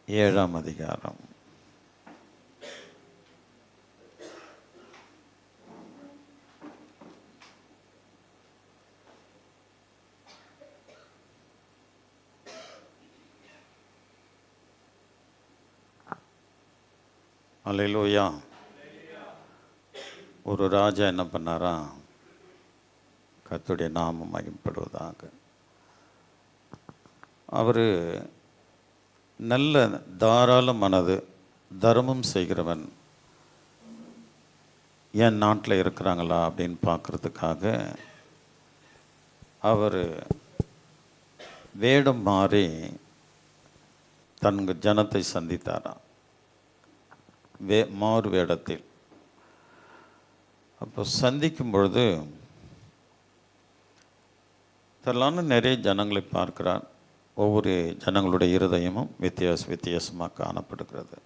7ஆம் அதிகாரம். அல்லேலூயா. ஒரு ராஜா என்ன பண்ணாரா? கர்த்தருடைய நாமம் மகிமைப்படுவதாக. அவர் நல்ல தாராள மனது, தர்மம் செய்கிறவன் என் நாட்டில் இருக்கிறாங்களா அப்படின்னு பார்க்குறதுக்காக அவர் வேடம் மாறி தன் ஜனத்தை சந்தித்தாராம். மாறு வேடத்தில். அப்போ சந்திக்கும் பொழுது தரலான நிறைய ஜனங்களை பார்க்கிறார். ஒவ்வொரு ஜனங்களுடைய இருதயமும் வித்தியாசமாக காணப்படுகிறது.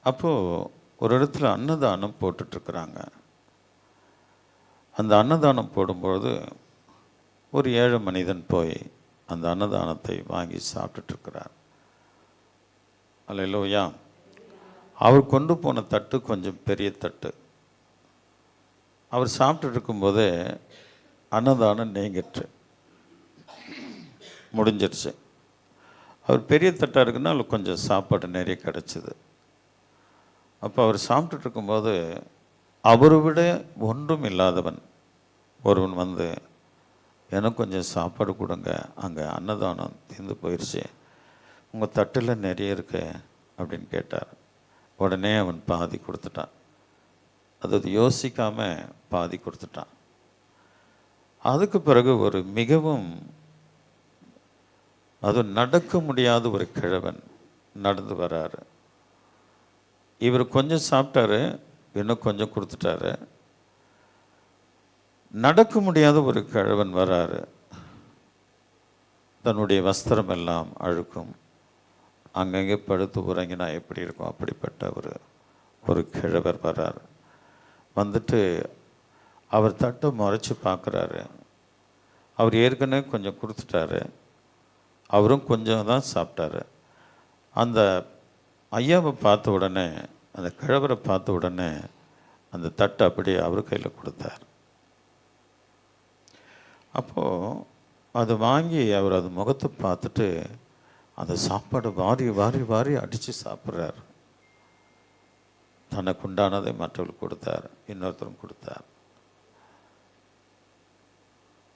அப்போது ஒரு இடத்துல அன்னதானம் போட்டுட்ருக்குறாங்க. அந்த அன்னதானம் போடும்பொழுது ஒரு ஏழை மனிதன் போய் அந்த அன்னதானத்தை வாங்கி சாப்பிட்டுட்ருக்கிறார். அல்லேலூயா. அவர் கொண்டு போன தட்டு கொஞ்சம் பெரிய தட்டு. அவர் சாப்பிட்டு இருக்கும்போதே அன்னதானம் நீங்கிட்டு முடிஞ்சிருச்சு. அவர் பெரிய தட்டாக இருக்குன்னா அவருக்கு கொஞ்சம் சாப்பாடு நிறைய கிடச்சிது. அப்போ அவர் சாப்பிட்டுட்டு இருக்கும்போது அவரை விட ஒன்றும் இல்லாதவன் ஒருவன் வந்து, எனக்கு கொஞ்சம் சாப்பாடு கொடுங்க, அங்கே அன்னதானம் தீர்ந்து போயிடுச்சு, உங்கள் தட்டில் நிறைய இருக்கு அப்படின்னு கேட்டார். உடனே அவன் பாதி கொடுத்துட்டான். அதாவது யோசிக்காமல் பாதி கொடுத்துட்டான். அதுக்கு பிறகு ஒரு மிகவும் அது நடக்க முடியாத ஒரு கிழவன் நடந்து வராரு. இவர் கொஞ்சம் சாப்பிட்டாரு, இன்னும் கொஞ்சம் கொடுத்துட்டாரு. நடக்க முடியாத ஒரு கிழவன் வராரு. தன்னுடைய வஸ்திரம் எல்லாம் அழுக்கும், அங்கங்கே படுத்து உறங்கினா எப்படி இருக்கும் அப்படிப்பட்ட ஒரு கிழவர் வர்றார். வந்துட்டு அவர் தட்டை முறைச்சி பார்க்குறாரு. அவர் ஏற்கனவே கொஞ்சம் கொடுத்துட்டாரு, அவரும் கொஞ்சம் தான் சாப்பிட்டாரு. அந்த ஐயாவை பார்த்த உடனே, அந்த கிழவரை பார்த்த உடனே அந்த தட்டை அப்படியே அவர் கையில் கொடுத்தார். அப்போது அதை வாங்கி அவர் அது முகத்தை பார்த்துட்டு அந்த சாப்பாடு வாரி வாரி வாரி அடித்து சாப்பிட்றார். தனக்கு உண்டானதை மற்றவர்களுக்கு கொடுத்தார், இன்னொருத்தரும் கொடுத்தார்.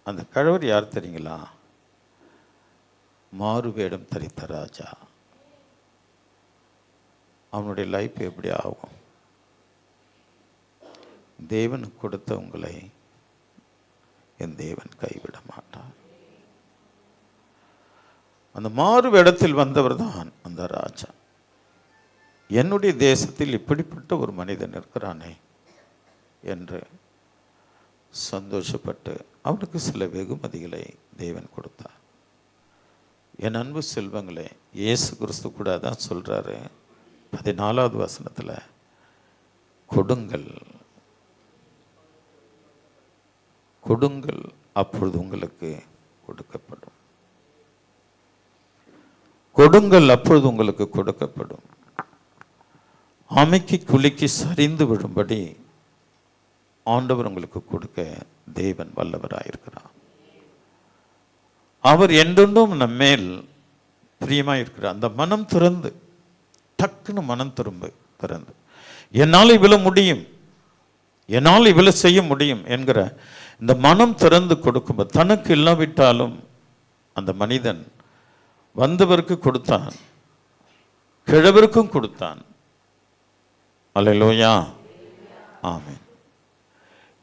அந்த கிழவர் யார் தெரியுங்களா? மாறு வேடம் தரித்த ராஜா. அவனுடைய லைஃப் எப்படி ஆகும்? தேவனுக்கு கொடுத்த உங்களை என் தேவன் கைவிட மாட்டார். அந்த மாறு வேடத்தில் வந்தவர் தான் அந்த ராஜா. என்னுடைய தேசத்தில் இப்படிப்பட்ட ஒரு மனிதன் இருக்கிறானே என்று சந்தோஷப்பட்டு அவனுக்கு சில வெகுமதிகளை தேவன் கொடுத்தார். என் அன்பு செல்வங்களே, இயேசு கிறிஸ்து கூட தான் சொல்கிறாரு 14வது வசனத்தில், கொடுங்கள் கொடுங்கள் அப்பொழுது உங்களுக்கு கொடுக்கப்படும். கொடுங்கள் அப்பொழுது உங்களுக்கு கொடுக்கப்படும். ஆமைக்கு குலுக்கி சரிந்து விடும்படி ஆண்டவர் உங்களுக்கு கொடுக்க தேவன் வல்லவராயிருக்கிறார். அவர் என்றென்றும் நம்மேல் பிரியமாக இருக்கிறார். அந்த மனம் திறந்து, டக்குன்னு மனம் திறந்து என்னால் இவ்வளவு முடியும், என்னால் இவ்வளவு செய்ய முடியும் என்கிற இந்த மனம் திறந்து கொடுக்கும்போது, தனக்கு இல்லாவிட்டாலும் அந்த மனிதன் வந்தவருக்கு கொடுத்தான், கிழவருக்கும் கொடுத்தான். அல்லேலூயா, ஆமென்.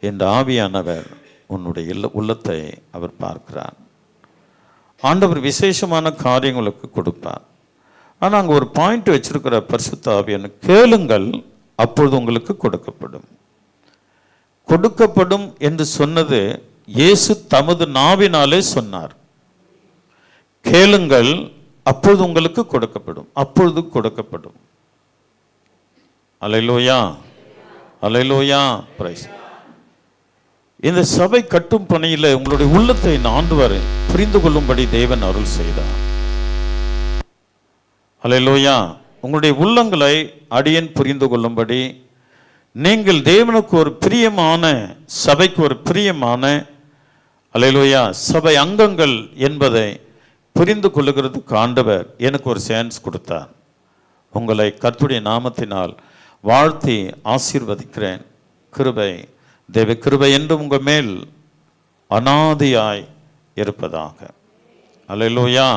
என்ற ஆவியானவர் உன்னுடைய உள்ளத்தை அவர் பார்க்கிறார். ஆண்டவர் விசேஷமான காரியங்களுக்கு கொடுப்பார். ஆனால் அங்கே ஒரு பாயிண்ட் வச்சிருக்கிற பரிசுத்த ஆவியான, கேளுங்கள் அப்பொழுது உங்களுக்கு கொடுக்கப்படும். கொடுக்கப்படும் என்று சொன்னது இயேசு தமது நாவினாலே சொன்னார். கேளுங்கள் அப்பொழுது உங்களுக்கு கொடுக்கப்படும், அப்பொழுது கொடுக்கப்படும். அல்லேலூயா, அல்லேலூயா, பிரைஸ். இந்த சபை கட்டும் பணியில் உங்களுடைய உள்ளத்தை ஆண்டவர் புரிந்து கொள்ளும்படி தேவன் அருள் செய்தார். அல்லேலூயா. உங்களுடைய உள்ளங்களை அடியேன் புரிந்து கொள்ளும்படி நீங்கள் தேவனுக்கு ஒரு பிரியமான, சபைக்கு ஒரு பிரியமான, அல்லேலூயா, சபை அங்கங்கள் என்பதை புரிந்து கொள்ளுகிறதுக்கு ஆண்டவர் எனக்கு ஒரு சான்ஸ் கொடுத்தார். உங்களை கர்த்தருடைய நாமத்தினால் வாழ்த்தி ஆசீர்வதிக்கிறேன். கிருபை, தேவ கிருபை என்று உங்கள் மேல் அநாதியாய் இருப்பதாக. அல்லேலூயா,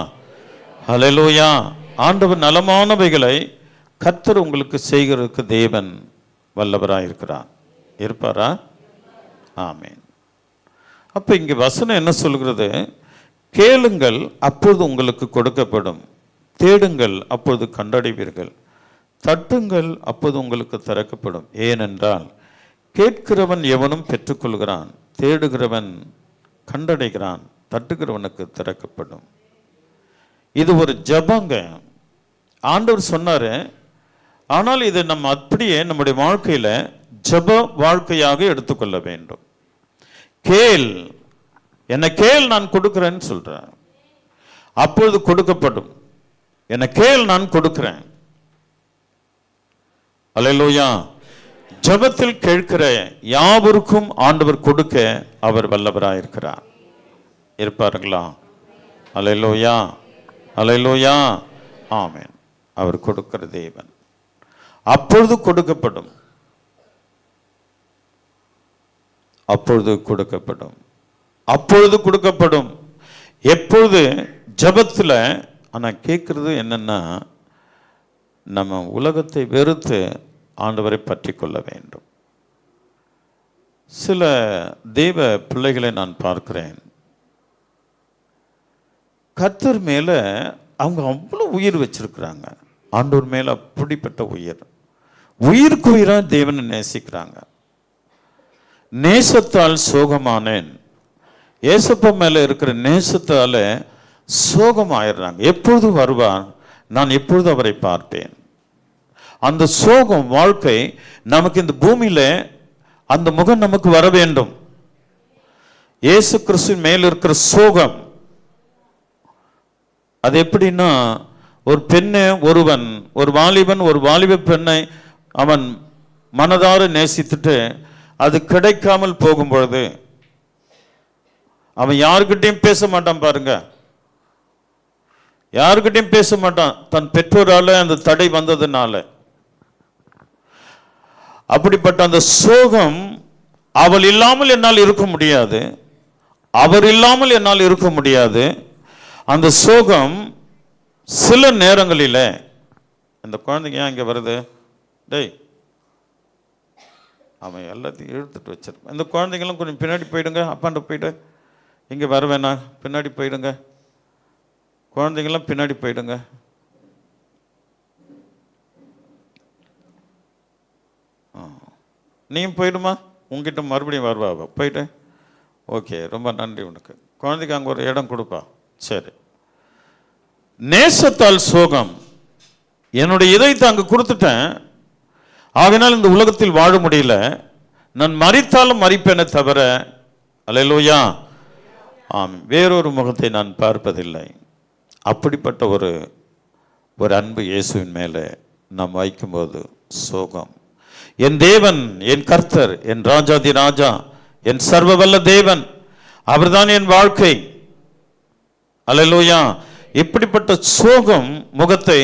அல்லேலூயா. ஆண்டவர் நலமானவைகளை கர்த்தர் உங்களுக்கு செய்கிறதுக்கு தேவன் வல்லவராக இருக்கிறார். இருப்பாரா? ஆமீன். அப்போ இங்கே வசனம் என்ன சொல்கிறது? கேளுங்கள், அப்பொழுது உங்களுக்கு கொடுக்கப்படும். தேடுங்கள், அப்பொழுது கண்டடைவீர்கள். தட்டுங்கள், அப்போது உங்களுக்கு திறக்கப்படும். ஏனென்றால் கேட்கிறவன் எவனும் பெற்றுக்கொள்கிறான், தேடுகிறவன் கண்டடைகிறான், தட்டுகிறவனுக்கு திறக்கப்படும். இது ஒரு ஜபங்க. ஆண்டவர் சொன்னார். ஆனால் இதை நம்ம அப்படியே நம்முடைய வாழ்க்கையில் ஜப வாழ்க்கையாக எடுத்துக்கொள்ள வேண்டும். கேள், என்ன கேள், நான் கொடுக்கிறேன்னு சொல்கிறேன். அப்பொழுது கொடுக்கப்படும். என்ன கேள், நான் கொடுக்கிறேன். அல்லேலூயா. ஜபத்தில் கேட்கிற யாவருக்கும் ஆண்டவர் கொடுக்க அவர் வல்லவராயிருக்கிறார். இருப்பாருங்களா? அல்லேலூயா, அல்லேலூயா, ஆமென். அவர் கொடுக்கிற தேவன். அப்பொழுது கொடுக்கப்படும், அப்பொழுது கொடுக்கப்படும், அப்பொழுது கொடுக்கப்படும். எப்பொழுது? ஜபத்தில். ஆனால் கேட்குறது என்னென்னா, நம்ம உலகத்தை வெறுத்து ஆண்டவரை பற்றி கொள்ள வேண்டும். சில தெய்வ பிள்ளைகளை நான் பார்க்கிறேன். கர்த்தர் மேலே அவங்க அவ்வளோ உயிர் வச்சிருக்கிறாங்க. ஆண்டவர் மேலே அப்படிப்பட்ட உயிர், உயிருக்கு உயிராக தேவனை நேசிக்கிறாங்க. நேசத்தால் சோகமானேன். ஏசப்பா மேலே இருக்கிற நேசத்தால் சோகமாயிடுறாங்க. எப்பொழுது வருவார், நான் எப்பொழுது அவரை பார்ப்பேன். அந்த சோகம் வாழ்க்கை நமக்கு இந்த பூமியில அந்த முகம் நமக்கு வர வேண்டும். இயேசு கிறிஸ்துவின் மேல் இருக்கிற சோகம் அது எப்படின்னா, ஒரு பெண்ணை ஒருவன், ஒரு வாலிபன் ஒரு வாலிப பெண்ணை அவன் மனதார நேசித்துட்டு அது கிடைக்காமல் போகும் பொழுது அவன் யாருக்கிட்டையும் பேச மாட்டான். பாருங்க, யாருக்கிட்டையும் பேச மாட்டான். தன் பெற்றோரால அந்த தடை வந்ததுனால. அப்படிப்பட்ட அந்த சோகம், அவள் இல்லாமல் என்னால் இருக்க முடியாது, அவர் இல்லாமல் என்னால் இருக்க முடியாது. அந்த சோகம் சில நேரங்களில், அந்த குழந்தைங்க ஏன் இங்கே வருது? டேய், அவன் எல்லாத்தையும் இழுத்துட்டு வச்சிருப்பான். இந்த குழந்தைங்களும் கொஞ்சம் பின்னாடி போயிடுங்க, அப்பாண்ட போயிட்டு. இங்கே வர வேணாம், பின்னாடி போயிடுங்க. குழந்தைங்களாம் பின்னாடி போயிடுங்க. நீயும் போயிடுமா, உங்ககிட்ட மறுபடியும் வருவா. போயிட்டு ஓகே, ரொம்ப நன்றி உனக்கு. குழந்தைக்கு அங்கே ஒரு இடம் கொடுப்பா. சரி. நேசத்தால் சோகம். என்னுடைய இதயத்தை அங்கே கொடுத்துட்டேன், ஆகினால் இந்த உலகத்தில் வாழ முடியல. நான் மரித்தாலும் மரிப்பேனே தவிர, அல்லேலூயா, ஆம், வேறொரு முகத்தை நான் பார்ப்பதில்லை. அப்படிப்பட்ட ஒரு அன்பு இயேசுவின் மேலே நாம் வைக்கும்போது சோகம். என் தேவன், என் கர்த்தர், என் ராஜாதி ராஜா, என் சர்வவல்ல தேவன், அவர்தான் என் வாழ்க்கை. அல்லேலூயா. இப்படிப்பட்ட சோகம் முகத்தை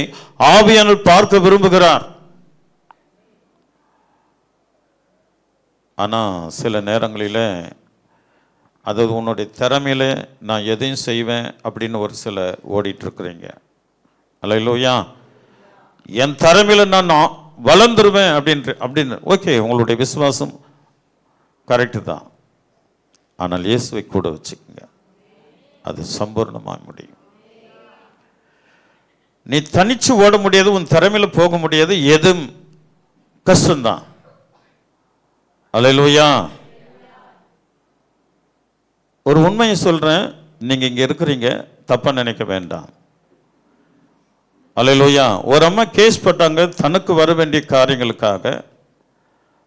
ஆவியானவர் பார்க்க விரும்புகிறார். ஆனால் சில நேரங்களில், அதாவது உன்னுடைய திறமையில நான் எதையும் செய்வேன் அப்படின்னு ஒரு சில ஓடிட்டு இருக்கிறீங்க. அல்லேலூயா. என் திறமையில நான் வளர்ந்துருவேன் அப்படின்னு ஓகே, உங்களுடைய விசுவாசம் கரெக்டு தான். ஆனால் இயேசுவை கூட வச்சுக்கோங்க, அது சம்பூர்ணமாக முடியும். நீ தனிச்சு ஓட முடியாது, உன் திறமையில போக முடியாது, எதுவும் கஷ்டம்தான். அல்லேலூயா. ஒரு உண்மையை சொல்றேன், நீங்க இங்க இருக்கிறீங்க, தப்பா நினைக்க வேண்டாம். அல்லேலூயா. ஒரு அம்மா கேஸ் போட்டாங்க தனக்கு வர வேண்டிய காரியங்களுக்காக.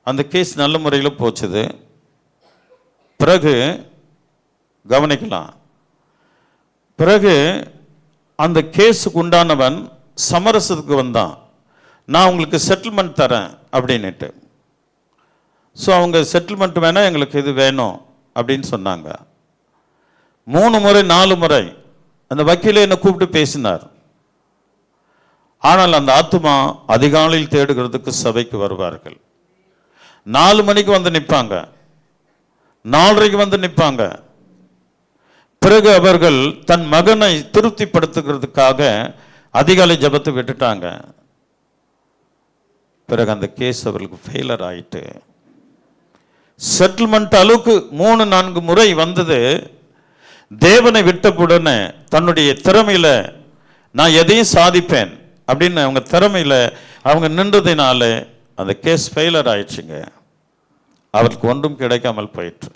அந்த கேஸ் நல்ல முறையில் போச்சுது. பிறகு கவனிக்கலாம், பிறகு அந்த கேஸுக்கு உண்டானவன் சமரசத்துக்கு வந்தான், நான் உங்களுக்கு செட்டில்மெண்ட் தரேன் அப்படின்னுட்டு. ஸோ அவங்க செட்டில்மெண்ட் வேணால் எங்களுக்கு இது வேணும் அப்படின்னு சொன்னாங்க. 3 முறை 4 முறை அந்த வக்கீலை என்னை கூப்பிட்டு பேசினார். ஆனால் அந்த ஆத்துமா அதிகாலையில் தேடுகிறதுக்கு சபைக்கு வருவார்கள். 4 மணிக்கு வந்து நிற்பாங்க, 4:30 வந்து நிற்பாங்க. பிறகு அவர்கள் தன் மகனை திருப்திப்படுத்துகிறதுக்காக அதிகாலை ஜபத்தை விட்டுட்டாங்க. பிறகு அந்த கேஸ் அவர்களுக்கு ஃபெயிலர் ஆயிட்டு செட்டில்மெண்ட் அளவுக்கு 3-4 முறை வந்தது. தேவனை விட்டவுடனே தன்னுடைய திறமையில நான் எதையும் சாதிப்பேன் அப்படின்னு அவங்க திறமையில அவங்க நின்றதுனால அந்த கேஸ் ஃபெயிலர் ஆயிடுச்சுங்க. அவருக்கு ஒன்றும் கிடைக்காமல் போயிற்று.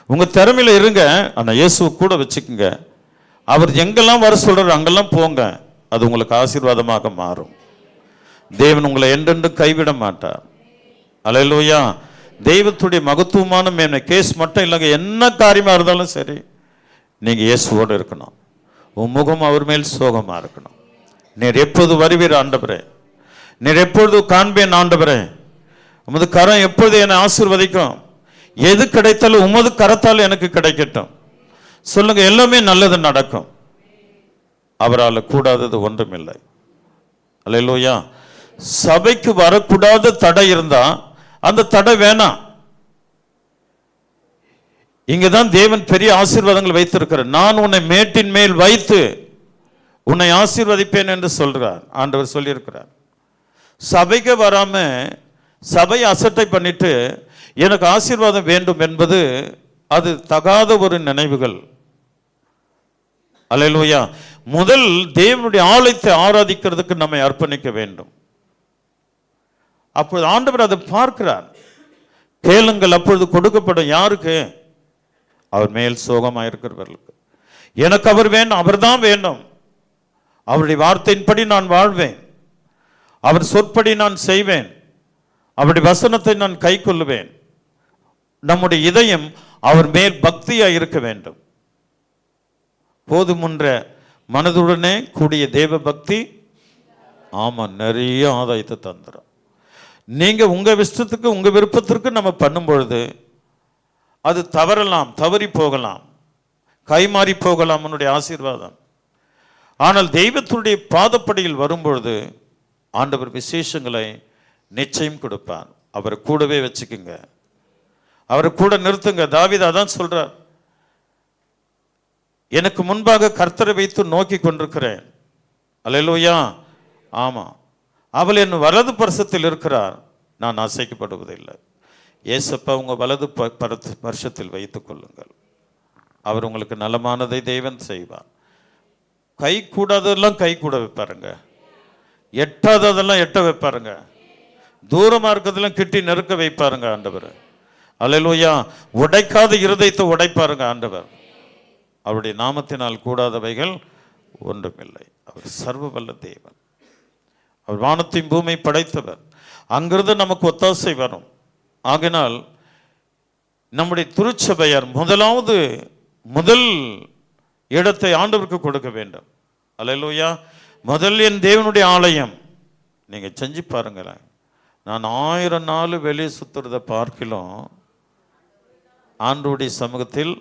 உங்க திறமையில இருங்க, அந்த இயேசுவை கூட வச்சுக்குங்க. அவர் எங்கெல்லாம் வர சொல்றாரு அங்கெல்லாம் போங்க, அது உங்களுக்கு ஆசீர்வாதமாக மாறும். தேவன் உங்களை என்றென்றும் கைவிட மாட்டார். அல்லேலூயா. தெய்வத்துடைய மகத்துவமான மேன்மை கேஸ் மட்டும் இல்லைங்க, என்ன காரியமா இருந்தாலும் சரி நீங்க இயேசுவோடு இருக்கணும். உன் முகம் அவர் மேல் சோகமா இருக்கணும். நீர் எப்போது வருவீர் ஆண்டவரே, நீர் எப்பொழுது காண்பேன் ஆண்டவரே, உமது கரம் எப்பொழுது என்னை ஆசீர்வதிக்கும், எது கிடைத்தாலும் உமது கரத்தால் எனக்கு கிடைக்கட்டும் சொல்லுங்க. எல்லாமே நல்லது நடக்கும். அவரால் கூடாதது ஒன்றுமில்லை. அல்லேலூயா. சபைக்கு வரக்கூடாத தடை இருந்தா அந்த தடை வேணாம். இங்கதான் தேவன் பெரிய ஆசீர்வாதங்கள் வைத்திருக்கிறார். நான் உன்னை மேட்டின் மேல் வைத்து உன்னை ஆசீர்வதிப்பேன் என்று சொல்றார் ஆண்டவர் சொல்லியிருக்கிறார். சபைக்கு வராம சபை அசட்டை பண்ணிட்டு எனக்கு ஆசீர்வாதம் வேண்டும் என்பது அது தகாத ஒரு நினைவுகள். அல்லேலூயா. முதல் தேவனுடைய ஆலயத்தை ஆராதிக்கிறதுக்கு நம்மை அர்ப்பணிக்க வேண்டும். அப்பொழுது ஆண்டவர் அதை பார்க்கிறார். கேளுங்கள் அப்பொழுது கொடுக்கப்படும். யாருக்கு? அவர் மேல் சோகமாயிருக்கிறவர்களுக்கு. எனக்கு அவர் வேண்டும், அவர் தான் வேண்டும். அவருடைய வார்த்தையின்படி நான் வாழ்வேன், அவர் சொற்படி நான் செய்வேன், அவருடைய வசனத்தை நான் கை கொள்ளுவேன். நம்முடைய இதயம் அவர் மேல் பக்தியாக இருக்க வேண்டும். போதுமுன்ற மனதுடனே கூடிய தேவ பக்தி ஆமா நிறைய ஆதாயத்தை தந்துடும். நீங்க உங்க இஷ்டத்துக்கு உங்க விருப்பத்திற்கு நம்ம பண்ணும் பொழுது அது தவறலாம், தவறி போகலாம், கைமாறி போகலாம் உன்னுடைய ஆசீர்வாதம். ஆனால் தெய்வத்துடைய பாதப்படியில் வரும்பொழுது ஆண்டவர் விசேஷங்களை நிச்சயம் கொடுப்பார். அவரை கூடவே வச்சுக்குங்க, அவரை கூட நிறுத்துங்க. தாவீது அதான் சொல்றார், எனக்கு முன்பாக கர்த்தரை வைத்து நோக்கி கொண்டிருக்கிறேன். அல்லேலூயா. ஆமா, அவள் என் வலது பரிசத்தில் இருக்கிறார், நான் அசைக்கப்படுவதில்லை. ஏசப்பா உங்க வலது பரிசத்தில் வைத்துக் கொள்ளுங்கள். அவர் உங்களுக்கு நலமானதை தேவன் செய்வார். கை கூடாததெல்லாம் கை கூட வைப்பாருங்க, எட்டாததெல்லாம் எட்ட வைப்பாருங்க, தூரமா இருக்கிறதெல்லாம் கிட்டி நெருக்க வைப்பாருங்க ஆண்டவர். அல்லேலூயா. உடைக்காத இருதயத்தை உடைப்பாருங்க ஆண்டவர். அவருடைய நாமத்தினால் கூடாதவைகள் ஒன்றுமில்லை. அவர் சர்வ வல்ல தேவன். அவர் வானத்தையும் பூமி படைத்தவர். அங்கிருந்து நமக்கு ஒத்தாசை வரும். ஆகினால் நம்முடைய திருச்சபையார் முதல் இடத்தை ஆண்டவருக்கு கொடுக்க வேண்டும். அல்லேலூயா. முதல் என் தேவனுடைய ஆலயம். நீங்க செஞ்சு பாருங்களேன். நான் 1000 நாள் வெளியே சுத்துறதை பார்க்கலாம், ஆண்டவருடைய சமூகத்தில்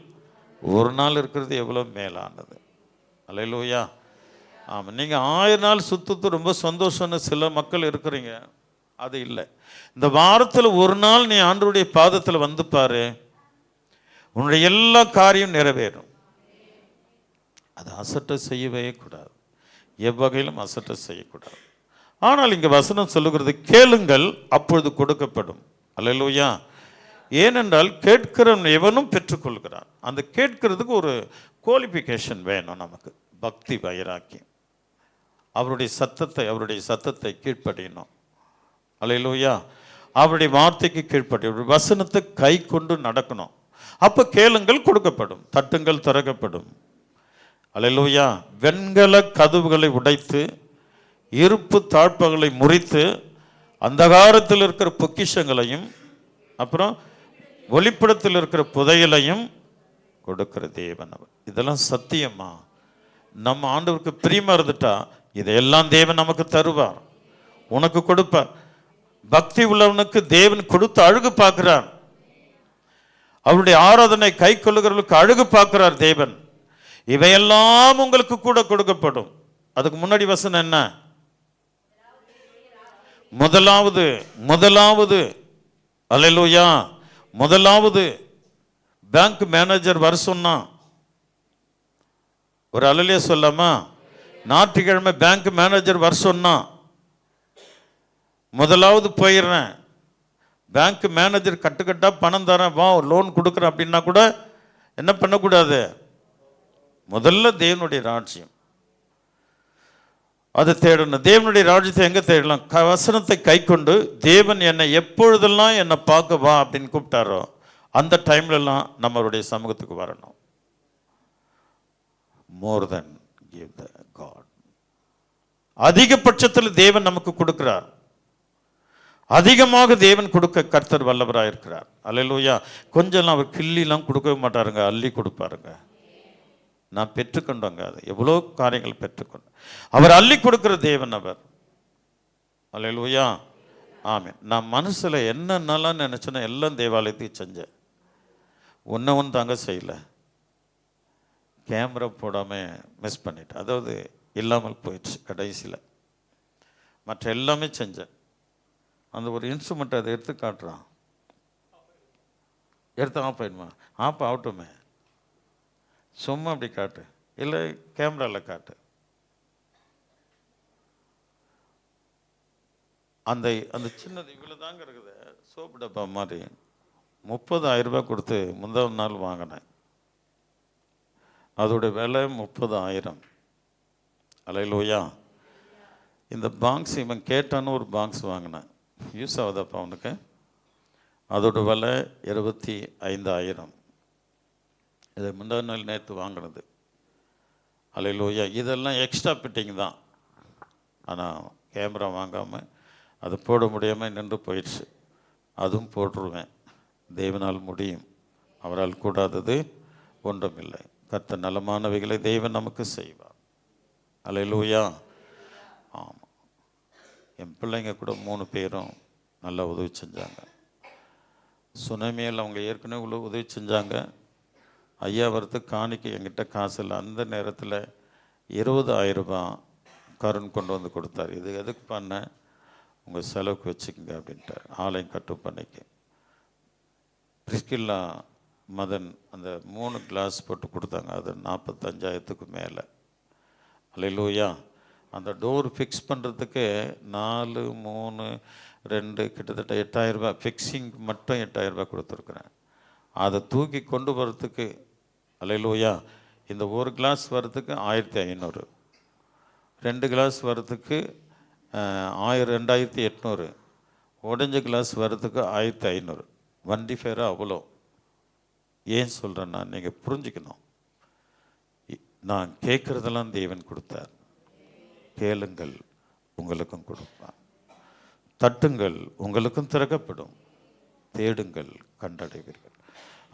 ஒரு நாள் இருக்கிறது எவ்வளவு மேலானது. அல்லேலூயா. ஆமாம், நீங்கள் 1000 நாள் சுற்றுறது ரொம்ப சந்தோஷம்னு சில மக்கள் இருக்கிறீங்க. அது இல்லை. இந்த வாரத்தில் ஒரு நாள் நீ ஆண்டவருடைய பாதத்தில் வந்து பாரு, உன்னுடைய எல்லா காரியம் நிறைவேறும். அது அசட்டை செய்யவே கூடாது, எவ்வகையிலும் அசட்டை செய்யக்கூடாது. ஆனால் இங்கே வசனம் சொல்லுகிறது, கேளுங்கள் அப்பொழுது கொடுக்கப்படும். அல்லேலூயா. ஏனென்றால் கேட்கிறவன் எவனும் பெற்றுக்கொள்கிறான். அந்த கேட்கிறதுக்கு ஒரு குவாலிஃபிகேஷன் வேணும் நமக்கு. பக்தி வைராக்கியம், அவருடைய சத்தத்தை கீழ்ப்படியணும். அல்லேலூயா. அவருடைய வார்த்தைக்கு கீழ்ப்படி வசனத்தை கை கொண்டு நடக்கணும். அப்போ கேளுங்கள் கொடுக்கப்படும், தட்டுங்கள் திறக்கப்படும். அல்லேலூயா. வெண்கல கதவுகளை உடைத்து இருப்பு தாழ்ப்புகளை முறித்து அந்தகாரத்தில் இருக்கிற பொக்கிஷங்களையும் அப்புறம் ஒளிப்படத்தில் இருக்கிற புதையலையும் கொடுக்கிற தேவன் அவர். இதெல்லாம் சத்தியமா நம்ம ஆண்டவருக்கு பிரியமா இருந்துட்டா இதையெல்லாம் தேவன் நமக்கு தருவார், உனக்கு கொடுப்பார். பக்தி உள்ளவனுக்கு தேவன் கொடுத்து அழகு பார்க்கிறார். அவருடைய ஆராதனை கை கொள்ளுகிறவர்களுக்கு அழகு பார்க்கிறார் தேவன். இவையெல்லாம் உங்களுக்கு கூட கொடுக்கப்படும். அதுக்கு முன்னாடி வசனம் என்ன? முதலாவது அல்லேலூயா, முதலாவது பேங்க் மேனேஜர் வர சொன்னா, ஒரு அல்லேலூயா சொல்லாமா? ஞாயிற்றுக்கிழமை பேங்க் மேனேஜர் வர சொன்னா, முதலாவது போயிடுறேன். பேங்க் மேனேஜர் கட்டுக்கட்டா பணம் தரேன், வா லோன் கொடுக்குறேன் அப்படின்னா கூட என்ன பண்ணக்கூடாது? முதல்ல தேவனுடைய ராஜ்யம் அதை தேடணும். தேவனுடைய ராஜ்யத்தை எங்கே தேடலாம்? வசனத்தை கை கொண்டு தேவன் என்னை எப்பொழுதெல்லாம் என்னை பார்க்க வா அப்படின்னு கூப்பிட்டாரோ அந்த டைம்லலாம் நம்மளுடைய சமூகத்துக்கு வரணும். மோர் தென் கிவ் த காட். அதிகபட்சத்தில் தேவன் நமக்கு கொடுக்கிறார். அதிகமாக தேவன் கொடுக்க கர்த்தர் வல்லவராக இருக்கிறார். அல்லேலூயா. கொஞ்சம் அவர் கிள்ளிலாம் கொடுக்கவே மாட்டாருங்க, அள்ளி கொடுப்பாருங்க. நான் பெற்றுக்கொண்டோங்க, அது எவ்வளோ காரியங்கள் பெற்றுக்கொண்டேன். அவர் அள்ளி கொடுக்கிற தேவன் அவர். அல்லேலூயா, ஆமென். நான் மனசில் என்னென்னலாம் நினச்சேன்னா எல்லாம் தேவாலயத்துக்கு செஞ்சேன். ஒன்று தாங்க செய்யலை, கேமரா போடாமல் மிஸ் பண்ணிட்டேன். அதாவது இல்லாமல் போயிடுச்சு கடைசியில். மற்ற எல்லாமே செஞ்சேன். அந்த ஒரு இன்ஸ்ட்ருமெண்ட் அதை எடுத்து காட்டுறான், எடுத்து ஆஃப் ஆயிடுமா? ஆஃப் ஆகட்டுமே, சும்மா அப்படி காட்டு, இல்லை கேமராவில் காட்டு. அந்த அந்த சின்னது இவ்வளோ தாங்க இருக்குது, சோப்பு டப்பா மாதிரி. 30,000 ரூபாய் கொடுத்து முந்தான நாள் வாங்கினேன். அதோட விலை 30,000. அல்லேலூயா. இந்த பாக்ஸ் இவன் கேட்டான்னு ஒரு பாக்ஸ் வாங்கினேன். யூஸ் ஆகுதாப்பா அவனுக்கு? அதோட விலை 25,000. இதை முந்தான நாள் நேற்று வாங்கினது. அல்லேலூயா. இதெல்லாம் எக்ஸ்ட்ரா ஃபிட்டிங் தான். ஆனால் கேமரா வாங்காமல் அது போட முடியாமல் நின்று போயிடுச்சு. அதுவும் போட்டுருவேன். தேவனால் முடியும், அவரால் கூடாதது ஒன்றுமில்லை. கர்த்தர் நலமானவைகளை தேவன் நமக்கு செய்வார். அல்லேலூயா. ஆமாம், என் பிள்ளைங்க கூட 3 பேரும் நல்லா உதவி செஞ்சாங்க. சுனாமியில் அவங்க ஏற்கனவே உள்ள உதவி செஞ்சாங்க. ஐயா வரத்துக்கு காணிக்க என்கிட்ட காசு இல்லை. அந்த நேரத்தில் 20,000 ரூபாய் கருண் கொண்டு வந்து கொடுத்தார். இது எதுக்கு பண்ண? உங்கள் செலவுக்கு வச்சுக்கோங்க அப்படின்ட்டு. ஆலயம் கட்டு பண்ணிக்க. பிரிஸ்கில்லா மதன் அந்த 3 கிளாஸ் போட்டு கொடுத்தாங்க. அது 45,000க்கு மேலே. அல்லேலூயா. அந்த டோர் ஃபிக்ஸ் பண்ணுறதுக்கு 4, 3, 2 கிட்டத்தட்ட 8,000 ரூபாய். ஃபிக்ஸிங் மட்டும் 8,000 ரூபாய் கொடுத்துருக்குறேன். அதை தூக்கி கொண்டு வரத்துக்கு, அல்லேலூயா, இந்த ஒரு கிளாஸ் வரத்துக்கு 1,500, 2 கிளாஸ் வரத்துக்கு 2,800, உடஞ்ச கிளாஸ் வரத்துக்கு 1,500. வண்டி ஃபேராக அவ்வளோ. ஏன் சொல்கிறேன்னா, நீங்கள் புரிஞ்சுக்கணும். நான் கேட்குறதெல்லாம் தேவன் கொடுத்தார். கேளுங்கள் உங்களுக்கும் கொடுப்பார், தட்டுங்கள் உங்களுக்கும் திறக்கப்படும், தேடுங்கள் கண்டடைவீர்கள்.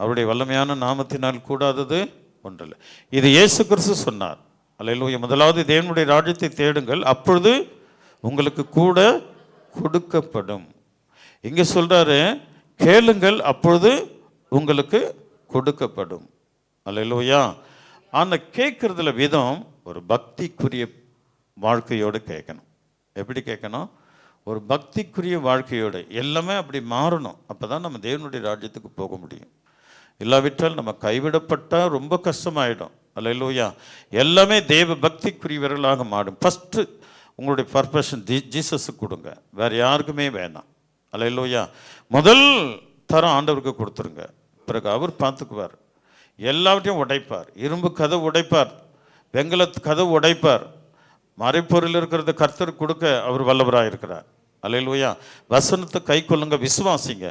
அவருடைய வல்லமையான நாமத்தினால் கூடாதது ஒன்றில்லை. இது இயேசு கிறிஸ்து சொன்னார். அல்லேலூயா. முதலாவது தேவனுடைய ராஜ்யத்தை தேடுங்கள், அப்பொழுது உங்களுக்கு கூட கொடுக்கப்படும். இங்கே சொல்கிறாரு, கேளுங்கள் அப்பொழுது உங்களுக்கு கொடுக்கப்படும். அல்லேலூயா. ஆனால் கேட்குறதுல விதம் ஒரு பக்திக்குரிய வாழ்க்கையோடு கேட்கணும். எப்படி கேட்கணும்? ஒரு பக்திக்குரிய வாழ்க்கையோடு. எல்லாமே அப்படி மாறணும். அப்போ தான் நம்ம தேவனுடைய ராஜ்யத்துக்கு போக முடியும். இல்லாவிட்டால் நம்ம கைவிடப்பட்டால் ரொம்ப கஷ்டமாயிடும். அல்லேலூயா. எல்லாமே தேவ பக்திக்குரியவர்களாக மாறும். ஃபஸ்ட்டு உங்களுடைய பர்பஷன் ஜீசஸுக்கு கொடுங்க, வேறு யாருக்குமே வேணாம். அல்லேலூயா. முதல் தரம் ஆண்டவருக்கு கொடுத்துருங்க. பிறகு அவர் பார்த்துக்குவார். எல்லாவற்றையும் உடைப்பார். இரும்பு கதவு உடைப்பார், வெங்கல கதவு உடைப்பார். மறைப்பொருள் இருக்கிறத கர்த்தர் கொடுக்க அவர் வல்லவராக இருக்கிறார். அல்லேலூயா. வசனத்தை கை கொள்ளுங்க, விசுவாசிங்க.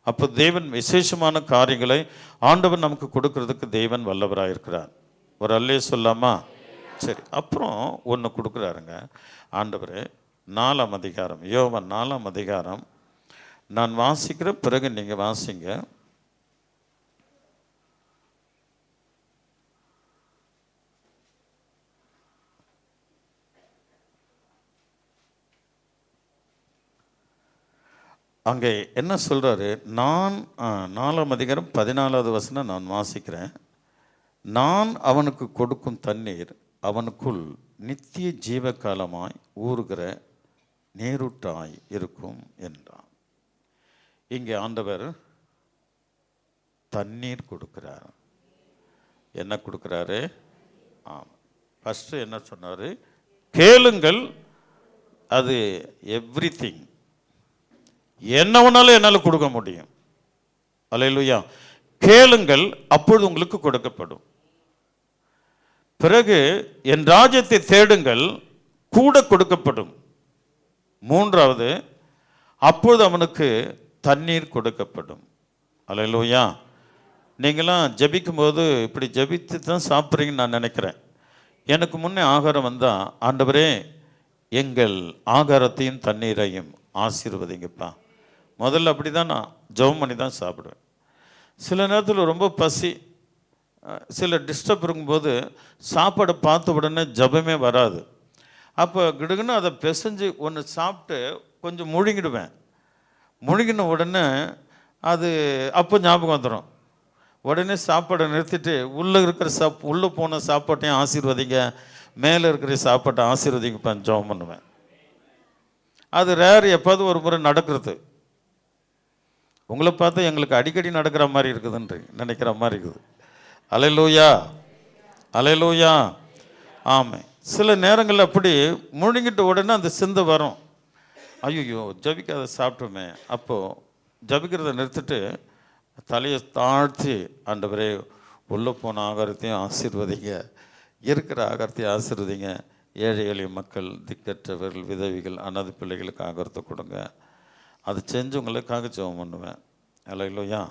அப்போ தேவன் விசேஷமான காரியங்களை ஆண்டவர் நமக்கு கொடுக்கறதுக்கு தேவன் வல்லவராக இருக்கிறார். ஒரு அல்லே சொல்லாமா? சரி. அப்புறம் ஒன்று கொடுக்குறாருங்க ஆண்டவர். 4ஆம் அதிகாரம், யோவான் 4ஆம் அதிகாரம். நான் வாசிக்கிற பிறகு நீங்கள் வாசிங்க. அங்கே என்ன சொல்கிறாரு, நான் 4ஆம் அதிகாரம் 14வது வசனம் நான் வாசிக்கிறேன். நான் அவனுக்கு கொடுக்கும் தண்ணீர் அவனுக்குள் நித்திய ஜீவகாலமாய் ஊறுகிற நீரூற்றாய் இருக்கும் என்றான். இங்கே ஆண்டவர் தண்ணீர் கொடுக்கிறார். என்ன கொடுக்குறாரு? ஃபஸ்ட்டு என்ன சொன்னார்? கேளுங்கள், அது எவ்ரிதிங், என்ன வேணாலும் என்னால் கொடுக்க முடியும். அல்லேலூயா. கேளுங்கள், அப்பொழுது உங்களுக்கு கொடுக்கப்படும். பிறகு என் ராஜ்யத்தை தேடுங்கள், கூட கொடுக்கப்படும். மூன்றாவது, அப்பொழுது அவனுக்கு தண்ணீர் கொடுக்கப்படும். அல்லேலூயா. நீங்களாம் ஜபிக்கும் போது இப்படி ஜபித்து தான் சாப்பிட்றீங்கன்னு நான் நினைக்கிறேன். எனக்கு முன்னே ஆகாரம் வந்தால், ஆண்டவரே எங்கள் ஆகாரத்தையும் தண்ணீரையும் ஆசீர்வதிங்கப்பா. முதல்ல அப்படி தான் நான் ஜெபம் பண்ணி தான் சாப்பிடுவேன். சில நேரத்தில் ரொம்ப பசி, சில டிஸ்டர்ப் இருக்கும்போது சாப்பாடை பார்த்த உடனே ஜபமே வராது. அப்போ கிடுகுன்னு அதை பிசைஞ்சு ஒன்று சாப்பிட்டு கொஞ்சம் முழுங்கிடுவேன். முழுங்கின உடனே அது அப்போ ஞாபகம் வந்துடும். உடனே சாப்பாடை நிறுத்திட்டு உள்ளே இருக்கிற உள்ளே போன சாப்பாட்டையும் ஆசீர்வதிங்க, மேலே இருக்கிற சாப்பாட்டை ஆசீர்வதிங்கப்பா ஜெபம் பண்ணுவேன். அது ரேர், எப்போது ஒரு முறை நடக்கிறது. உங்களை பார்த்தா எங்களுக்கு அடிக்கடி நடக்கிற மாதிரி இருக்குதுன்னு நினைக்கிற மாதிரி இருக்குது. அல்லேலூயா, அல்லேலூயா. ஆமாம். சில நேரங்களில் அப்படி முழுங்கிட்ட உடனே அந்த சிந்தை வரும், ஐயோ ஜபிக்காத சாப்பிட்டோமே. அப்போது ஜபிக்கிறத நிறுத்திட்டு தலையை தாழ்த்தி, ஆண்டவரே உள்ளே போன ஆகாரத்தையும் ஆசீர்வதிங்க, இருக்கிற ஆகாரத்தையும் ஆசீர்வதிங்க, ஏழை எளிய மக்கள், திக்கற்றவர்கள், விதவிகள், அனாதை பிள்ளைகளுக்கு ஆகாரத்தை கொடுங்க. அது செஞ்சவங்களுக்காக ஜெபம் பண்ணுவேன். அல்லேலூயா.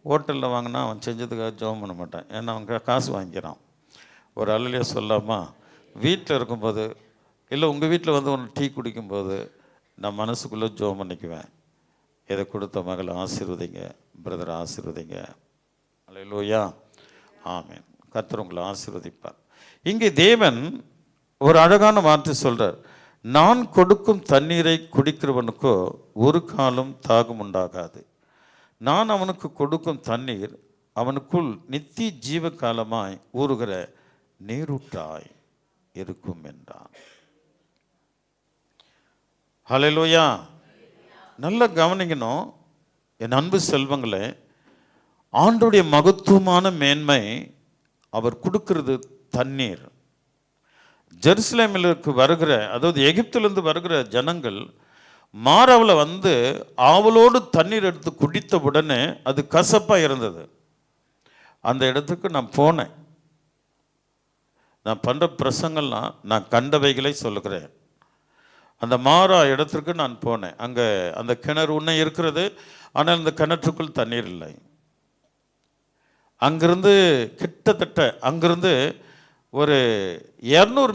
ஹோட்டலில் வாங்கினா அவன் செஞ்சதுக்காக ஜெபம் பண்ண மாட்டான், ஏன்னா அவங்க காசு வாங்கிக்கிறான். ஒரு அல்லையா சொல்லாமா, வீட்டில் இருக்கும்போது இல்லை உங்கள் வீட்டில் வந்து ஒன்று டீ குடிக்கும்போது நான் மனசுக்குள்ளே ஜெபம் பண்ணிக்குவேன், இதை கொடுத்த மகளை ஆசீர்வதிங்க, பிரதரை ஆசீர்வதிங்க. அல்லேலூயா. ஆமேன். கர்த்தர் உங்களை ஆசீர்வதிப்பார். இங்கே தேவன் ஒரு அழகான வார்த்தை சொல்கிறார், நான் கொடுக்கும் தண்ணீரை குடிக்கிறவனுக்கோ ஒரு காலம் தாகம் உண்டாகாது. நான் அவனுக்கு கொடுக்கும் தண்ணீர் அவனுக்குள் நித்திய ஜீவ காலமாய் ஊறுகிற நீரூற்றாய் இருக்கும் என்றான். ஹல்லேலூயா. நல்லா கவனிக்கணும் என் அன்பு செல்வங்களே. ஆண்டவருடைய மகத்துவமான மேன்மை, அவர் கொடுக்கிறது தண்ணீர். ஜெருசலேமிற்கு வருகிற, அதாவது எகிப்திலிருந்து வருகிற ஜனங்கள் மாறாவில் வந்து ஆவலோடு தண்ணீர் எடுத்து குடித்த உடனே அது கசப்பாக இருந்தது. அந்த இடத்துக்கு நான் போனேன். நான் பண்ணுற பிரசங்கள்லாம் நான் கண்டவைகளை சொல்லுகிறேன். அந்த மாறா இடத்திற்கு நான் போனேன். அங்கே அந்த கிணறு உன்னை இருக்கிறது, ஆனால் அந்த கிணற்றுக்குள் தண்ணீர் இல்லை. அங்கிருந்து கிட்டத்தட்ட அங்கிருந்து ஒரு 200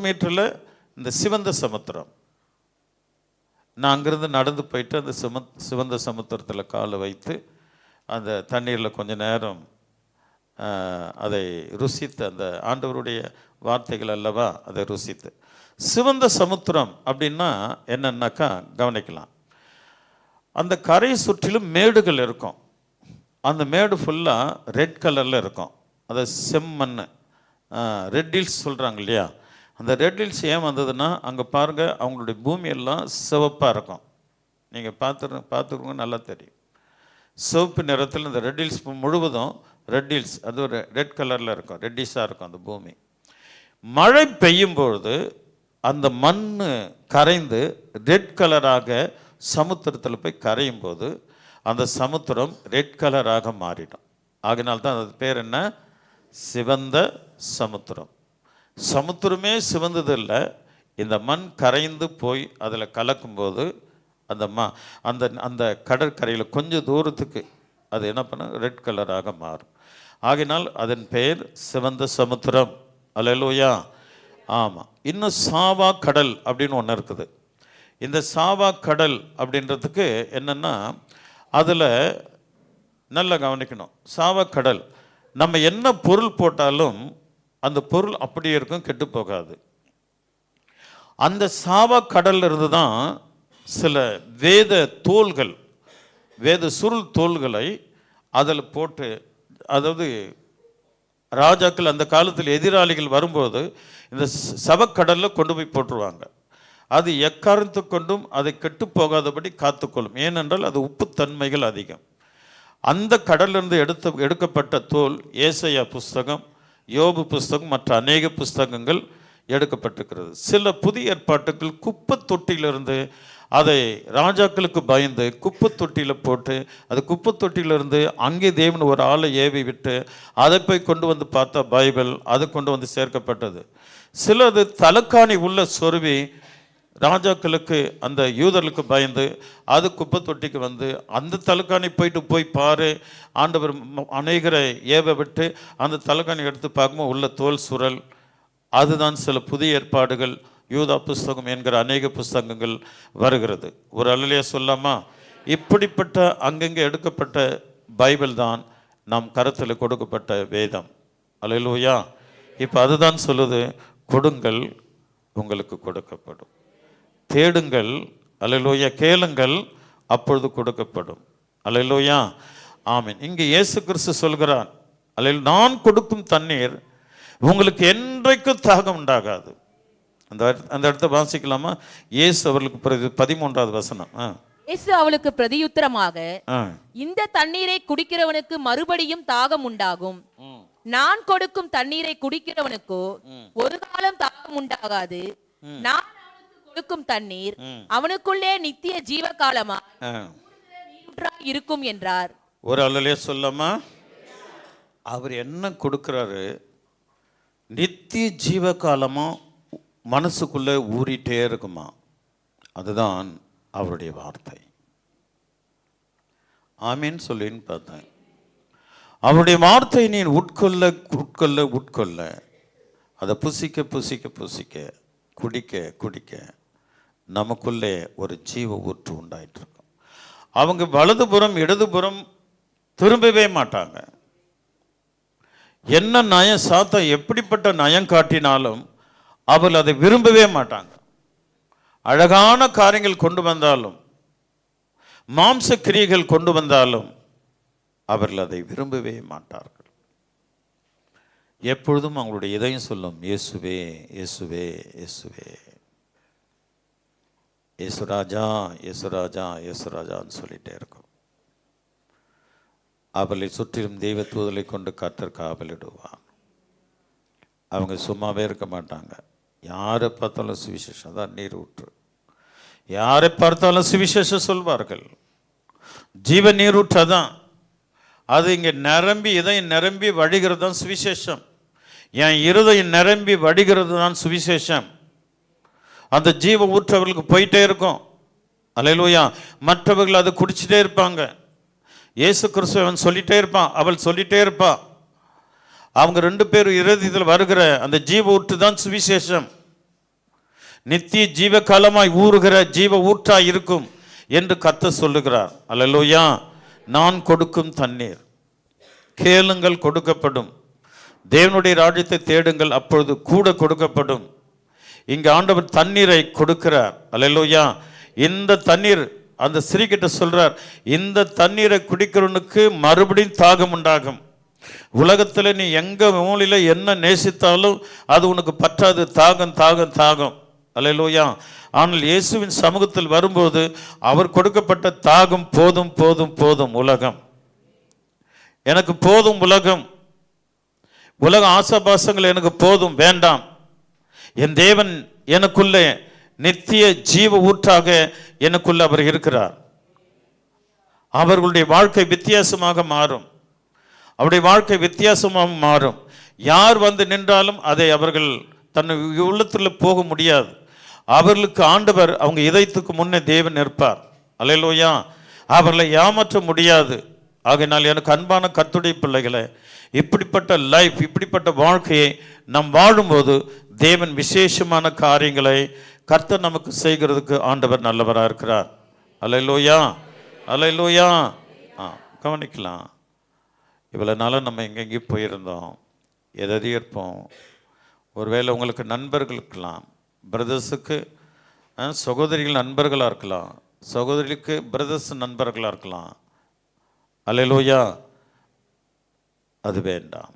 மீட்டரில் இந்த சிவந்த சமுத்திரம். நான் அங்கிருந்து நடந்து போயிட்டு அந்த சிவந்த சமுத்திரத்தில் காலை வைத்து அந்த தண்ணீரில் கொஞ்ச நேரம் அதை ருசித்து, அந்த ஆண்டவருடைய வார்த்தைகள் அல்லவா, அதை ருசித்து. சிவந்த சமுத்திரம் அப்படின்னா என்னன்னாக்கா கவனிக்கலாம். அந்த கரையை சுற்றிலும் மேடுகள் இருக்கும். அந்த மேடு ஃபுல்லாக ரெட் கலரில் இருக்கும். அதை செம்மண், ரெட் ஹில்ஸ் சொல்கிறாங்க இல்லையா. அந்த ரெட் ஹில்ஸ் ஏன் வந்ததுன்னா, அங்கே பாருங்கள் அவங்களுடைய பூமியெல்லாம் சிவப்பாக இருக்கும். நீங்கள் பார்த்துக்கோங்க, நல்லா தெரியும். சிவப்பு நிறத்தில் இந்த ரெட் ஹில்ஸ் முழுவதும் ரெட் ஹில்ஸ், அது ஒரு ரெட் கலரில் இருக்கும், ரெட்டிஷாக இருக்கும் அந்த பூமி. மழை பெய்யும்பொழுது அந்த மண் கரைந்து ரெட் கலராக சமுத்திரத்தில் போய் கரையும் போது அந்த சமுத்திரம் ரெட் கலராக மாறிடும். ஆகினால்தான் அது பேர் என்ன, சிவந்த சமுத்திரம். சமுத்திரமே சிவந்தது இல்லை, இந்த மண் கரைந்து போய் அதில் கலக்கும்போது அந்த அந்த அந்த கடற்கரையில் கொஞ்சம் தூரத்துக்கு அது என்ன பண்ண ரெட் கலராக மாறும். ஆகினால் அதன் பெயர் சிவந்த சமுத்திரம். அல்லேலூயா. ஆமாம். இன்னும் சாவா கடல் அப்படின்னு ஒன்று இருக்குது. இந்த சாவா கடல் அப்படின்றதுக்கு என்னென்னா, அதில் நல்லா கவனிக்கணும். சாவா கடல், நம்ம என்ன பொருள் போட்டாலும் அந்த பொருள் அப்படியே இருக்கும், கெட்டு போகாது. அந்த சாவா கடல்ல இருந்து தான் சில வேத தோள்கள், வேத சுருள் தோள்களை அதில் போட்டு, அதாவது ராஜாக்கள் அந்த காலத்தில் எதிராளிகள் வரும்போது இந்த சவக்கடலில் கொண்டு போய் போட்டுருவாங்க. அது எக்காரணத்து கொண்டும் அதை கெட்டு போகாதபடி காத்துக்கொள்ளும். ஏனென்றால் அது உப்புத்தன்மைகள் அதிகம். அந்த கடலிலிருந்து எடுக்கப்பட்ட தோல் ஏசாயா புஸ்தகம், யோபு புஸ்தகம், மற்ற அநேக புஸ்தகங்கள் எடுக்கப்பட்டிருக்கிறது. சில புதிய ஏற்பாட்டுகள் குப்பை தொட்டியிலிருந்து அதை ராஜாக்களுக்கு பயந்து குப்பை தொட்டியில் போட்டு, அது குப்பை தொட்டியிலிருந்து அங்கே தேவன் ஒரு ஆளை ஏவி விட்டு அதை போய் கொண்டு வந்து பார்த்தா பைபிள் அது கொண்டு வந்து சேர்க்கப்பட்டது. சிலது தலைக்காணி உள்ள சொருவி ராஜாக்களுக்கு அந்த யூதர்களுக்கு பயந்து அது குப்பை தொட்டிக்கு வந்து அந்த தலைக்காணி போய் பாரு, ஆண்டவர் அநேகரை ஏவ விட்டு அந்த தலைக்காணி எடுத்து பார்க்கும்போது உள்ள தோல் சுரல். அதுதான் சில புதிய ஏற்பாடுகள், யூதா புஸ்தகம் என்கிற அநேக புஸ்தகங்கள் வருகிறது. ஒரு அல்லையா சொல்லாமா? இப்படிப்பட்ட அங்கங்கே எடுக்கப்பட்ட பைபிள் தான் நம் கருத்தில் கொடுக்கப்பட்ட வேதம். அல்லேலூயா. இப்போ அதுதான் சொல்லுது, கொடுங்கள் உங்களுக்கு கொடுக்கப்படும், தேடுங்கள், அல்லேலூயா, கேளுங்கள் அப்பொழுது கொடுக்கப்படும். அல்லேலூயா, ஆமென். இங்கே இயேசு கிறிஸ்து சொல்கிறார், அல்லேலூயா, நான் கொடுக்கும் தண்ணீர் உங்களுக்கு என்றைக்கும் தாகம் உண்டாகாது. அந்த இடத்த வாசிக்கலாமா? இயேசு அவர்களுக்கு 13வது வசனம். இயேசு அவளுக்கு பிரதியுத்தரமாக, இந்த தண்ணீரை குடிக்கிறவனுக்கு மறுபடியும் தாகம் உண்டாகும். நான் கொடுக்கும் தண்ணீரை குடிக்கிறவனுக்கோ ஒரு காலம் தாகம் உண்டாகாது. நான் அவனுக்கு கொடுக்கும் தண்ணீர் அவனுக்குள்ளே நித்திய ஜீவ காலமா இருக்கும் என்றார். ஒரு அல்லையா சொல்லாமா? அவர் என்ன கொடுக்கிறாரு? நித்திய ஜீவ காலமா மனசுக்குள்ளே ஊறிட்டே இருக்குமா. அதுதான் அவருடைய வார்த்தை. ஆமீன் சொல்லின்னு பார்த்தேன். அவருடைய வார்த்தை நீ உட்கொள்ள உட்கொள்ள உட்கொள்ள, அதை புசிக்க புசிக்க புசிக்க, குடிக்க குடிக்க நமக்குள்ளே ஒரு ஜீவ ஊற்று உண்டாயிட்டு இருக்கும். அவங்க வலதுபுறம் இடதுபுறம் திரும்பவே மாட்டாங்க. என்ன நயம் சாத்தா எப்படிப்பட்ட நயம் காட்டினாலும் அவர்கள் அதை விரும்பவே மாட்டாங்க. அழகான காரியங்கள் கொண்டு வந்தாலும், மாம்ச கிரியைகள் கொண்டு வந்தாலும் அவர்கள் அதை விரும்பவே மாட்டார்கள். எப்பொழுதும் அவங்களுடைய இதயம் சொல்லும், இயேசுவே இயேசுவே இயேசுவே, இயேசுராஜா இயேசுராஜா இயேசுராஜான்னு சொல்லிட்டே இருக்கும். அவளை சுற்றிலும் தெய்வ தூதலை கொண்டு கர்த்தர் காவலிடுவான். அவங்க சும்மாவே இருக்க மாட்டாங்க. யாரை பார்த்தாலும் சுவிசேஷம், அதான் நீர் ஊற்று. யாரை பார்த்தாலும் சுவிசேஷம் சொல்வார்கள். ஜீவ நீரூற்று தான் அது. இங்கே நிரம்பி இதயம் நிரம்பி வழிகிறது தான் சுவிசேஷம். என் இருதயம் நிரம்பி வடிகிறது தான் சுவிசேஷம். அந்த ஜீவ ஊற்று அவர்களுக்கு போயிட்டே இருக்கும். அல்லேலூயா. மற்றவர்கள் அதை குடிச்சிட்டே இருப்பாங்க. இயேசு கிறிஸ்து அவன் சொல்லிட்டே இருப்பான், அவள் சொல்லிட்டே இருப்பான். அவங்க 2 பேரும் இருதயத்தில் வருகிற அந்த ஜீவ ஊற்று தான் சுவிசேஷம். நித்திய ஜீவ காலமாய் ஊறுகிற ஜீவ ஊற்றாய் இருக்கும் என்று கர்த்தர் சொல்லுகிறார். அல்லேலூயா. நான் கொடுக்கும் தண்ணீர், கேளுங்கள் கொடுக்கப்படும். தேவனுடைய ராஜ்யத்தை தேடுங்கள் அப்பொழுது கூட கொடுக்கப்படும். இங்கே ஆண்டவர் தண்ணீரை கொடுக்கிறார். அல்லேலூயா. இந்த தண்ணீர் அந்த ஸ்திரீகிட்ட சொல்றார், இந்த தண்ணீரை குடிக்கிறவனுக்கு மறுபடியும் தாகம் உண்டாகும். உலகத்தில் நீ எங்க மூலையில என்ன நேசித்தாலும் அது உனக்கு பற்றாது. தாகம் தாகம் தாகம். அல்லேலூயா. ஆனால் இயேசுவின் சமூகத்தில் வரும்போது அவர் கொடுக்கப்பட்ட தாகம் போதும் போதும் போதும் உலகம், எனக்கு போதும் உலகம், உலக ஆசாபாசங்கள் எனக்கு போதும் வேண்டாம். என் தேவன் எனக்குள்ளே நித்திய ஜீவ ஊற்றாக எனக்குள்ள அவர் இருக்கிறார். அவர்களுடைய வாழ்க்கை வித்தியாசமாக மாறும். அவருடைய வாழ்க்கை வித்தியாசமாக மாறும். யார் வந்து நின்றாலும் அதை அவர்கள் தன் உள்ளத்தில் போக முடியாது. அவர்களுக்கு ஆண்டவர் அவங்க இதயத்துக்கு முன்னே தேவன் நிற்பார். அல்லேலூயா. அவர்களை ஏமாற்ற முடியாது. ஆகையினால் எனக்கு அன்பான கர்த்தருடைய பிள்ளைகளை, இப்படிப்பட்ட லைஃப், இப்படிப்பட்ட வாழ்க்கையை நாம் வாழும்போது தேவன் விசேஷமான காரியங்களை கர்த்தர் நமக்கு செய்கிறதுக்கு ஆண்டவர் நல்லவராக இருக்கிறார். அல்லேலூயா அல்லேலூயா. கவனிக்கலாம். இவ்வளோ நாளாக நம்ம எங்கெங்கேயும் போயிருந்தோம், எதையும் இருப்போம். ஒருவேளை உங்களுக்கு நண்பர்களுக்கெல்லாம், பிரதர்ஸுக்கு சகோதரிகள் நண்பர்களாக இருக்கலாம், சகோதரிக்கு பிரதர்ஸ் நண்பர்களாக இருக்கலாம். அல்லேலூயா. அது வேண்டாம்.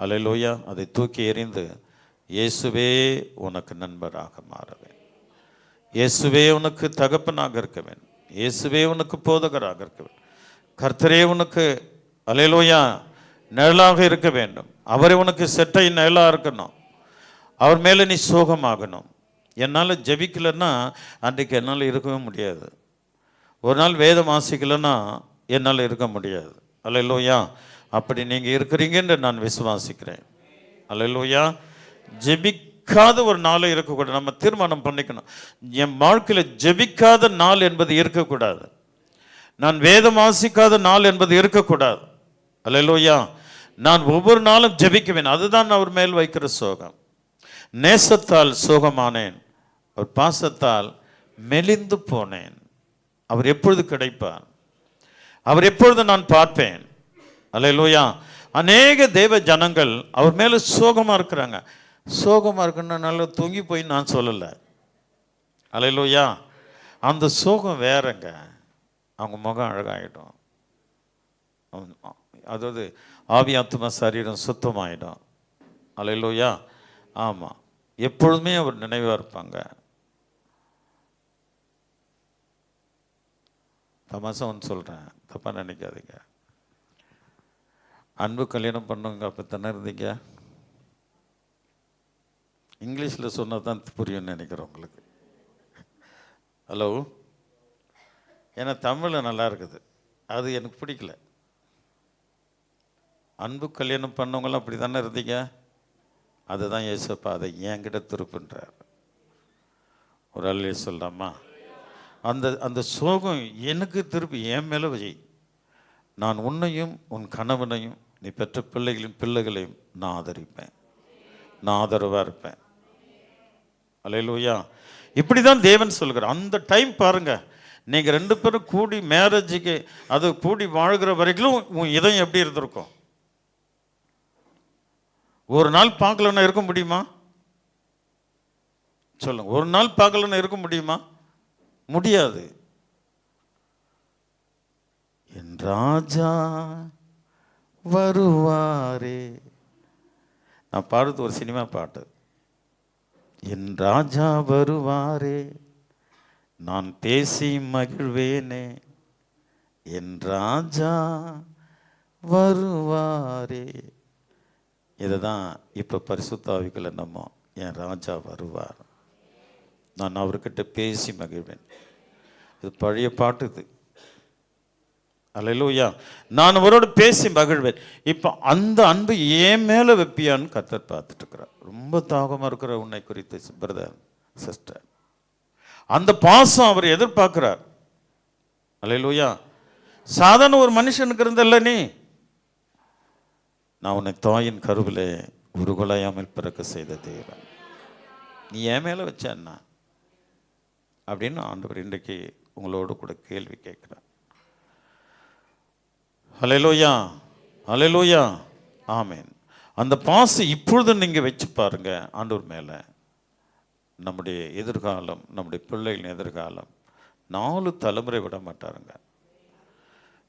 அல்லேலூயா. அதை தூக்கி எறிந்து இயேசுவே உனக்கு நண்பராக மாறவேன், இயேசுவே உனக்கு தகப்பனாக இருக்க வேண்டும், இயேசுவே உனக்கு போதகராக இருக்க வேண்டும், கர்த்தரே உனக்கு அல்லேலூயா நிழலாக இருக்க வேண்டும், அவரே உனக்கு செட்டை நிழலாக இருக்கணும், அவர் மேலே நீ சோகமாகணும். என்னால் ஜெபிக்கலைன்னா அன்றைக்கு என்னால் இருக்கவே முடியாது. ஒரு நாள் வேதம் வாசிக்கலைன்னா என்னால் இருக்க முடியாது. அல்லேலூயா. அப்படி நீங்கள் இருக்கிறீங்கன்னு நான் விசுவாசிக்கிறேன். அல்லேலூயா. ஜெபிக்காத ஒரு நாளை இருக்கக்கூடாது. நம்ம தீர்மானம் பண்ணிக்கணும், என் வாழ்க்கையில் ஜெபிக்காத நாள் என்பது இருக்கக்கூடாது, நான் வேதம் வாசிக்காத நாள் என்பது இருக்கக்கூடாது. அல்லேலூயா. நான் ஒவ்வொரு நாளும் ஜெபிக்குவேன். அதுதான் அவர் மேல் வைக்கிற சோகம். நேசத்தால் சோகமானேன், அவர் பாசத்தால் மெலிந்து போனேன். அவர் எப்பொழுது கிடைப்பார், அவர் எப்பொழுது நான் பார்ப்பேன். அல்லேலூயா. அநேக தேவ ஜனங்கள் அவர் மேலே சோகமாக இருக்கிறாங்க. சோகமாக இருக்குன்னா நல்லா தூங்கி போய் நான் சொல்லலை. அல்லேலூயா. அந்த சோகம் வேறங்க, அவங்க முகம் அழகாயிடும், அதாவது ஆவி ஆத்துமா சரீரம் சுத்தமாயிடும். அல்லேலூயா. ஆமாம், எப்பொழுதுமே அவர் நினைவாக இருப்பாங்க. தமாசா ஒன்று சொல்கிறேன், தப்பாக நினைக்காதீங்க. அன்பு கல்யாணம் பண்ணுங்க அப்போ தானே இருந்தீங்க. இங்கிலீஷில் சொன்னால் தான் புரியும்னு நினைக்கிறேன் உங்களுக்கு. ஹலோ. ஏன்னா தமிழில் நல்லா இருக்குது, அது எனக்கு பிடிக்கல. அன்பு கல்யாணம் பண்ணவங்களாம் அப்படி தானே இருந்தீங்க. அதுதான் ஏசப்பா அதை என்கிட்ட திருப்புன்றார். ஒரு அல்லே சொல்லலாமா? அந்த அந்த சோகம் எனக்கு திருப்பி என் மேலே வை. நான் உன்னையும் உன் கணவனையும் நீ பெற்ற பிள்ளைகளையும் நான் ஆதரிப்பேன், நான் ஆதரவாக இருப்பேன். அல்லேலூயா. இப்படி தான் தேவன் சொல்கிறார். அந்த டைம் பாருங்கள், நீங்கள் 2 பேரும் கூடி மேரேஜுக்கு அது கூடி வாழ்கிற வரைக்கும் உன் இதயம் எப்படி இருந்திருக்கும். ஒரு நாள் பார்க்கலன்னா இருக்க முடியுமா சொல்லுங்க? ஒரு நாள் பார்க்கலன்னா இருக்க முடியுமா? முடியாது. என் ராஜா வருவாரே. நான் பாடுறது ஒரு சினிமா பாட்டு. என் ராஜா வருவாரே, நான் பேசி மகிழ்வேனே, என் ராஜா வருவாரே. இதை தான் இப்போ பரிசுத்த ஆவிக்குள்ள நம்ம, என் ராஜா வருவார், நான் அவர்கிட்ட பேசி மகிழ்வேன். இது பழைய பாட்டு இது. அல்லேலூயா. நான் அவரோடு பேசி மகிழ்வேன். இப்போ அந்த அன்பு ஏன் மேலே வைப்பியான்னு கர்த்தர் பார்த்துட்டு இருக்கிறார். ரொம்ப தாகமாக இருக்கிற உன்னை குறித்து பிரதர் சிஸ்டர், அந்த பாசம் அவர் எதிர்பார்க்கிறார். அல்லேலூயா. சாதாரண ஒரு மனுஷனுக்கு இருந்தல்ல நீ, நான் உன்னை தாயின் கருவிலே உருகுலையாமல் பிறக்க செய்த தேவன், நீ என் மேலே வச்சேன்னா அப்படின்னு ஆண்டவர் இன்றைக்கு உங்களோடு கூட கேள்வி கேட்குறார். அல்லேலூயா. அல்லேலூயா. ஆமேன். அந்த பாசம் இப்பொழுது நீங்கள் வச்சு பாருங்க ஆண்டவர் மேலே. நம்முடைய எதிர்காலம், நம்முடைய பிள்ளைகளின் எதிர்காலம் 4 தலைமுறை விட மாட்டாருங்க.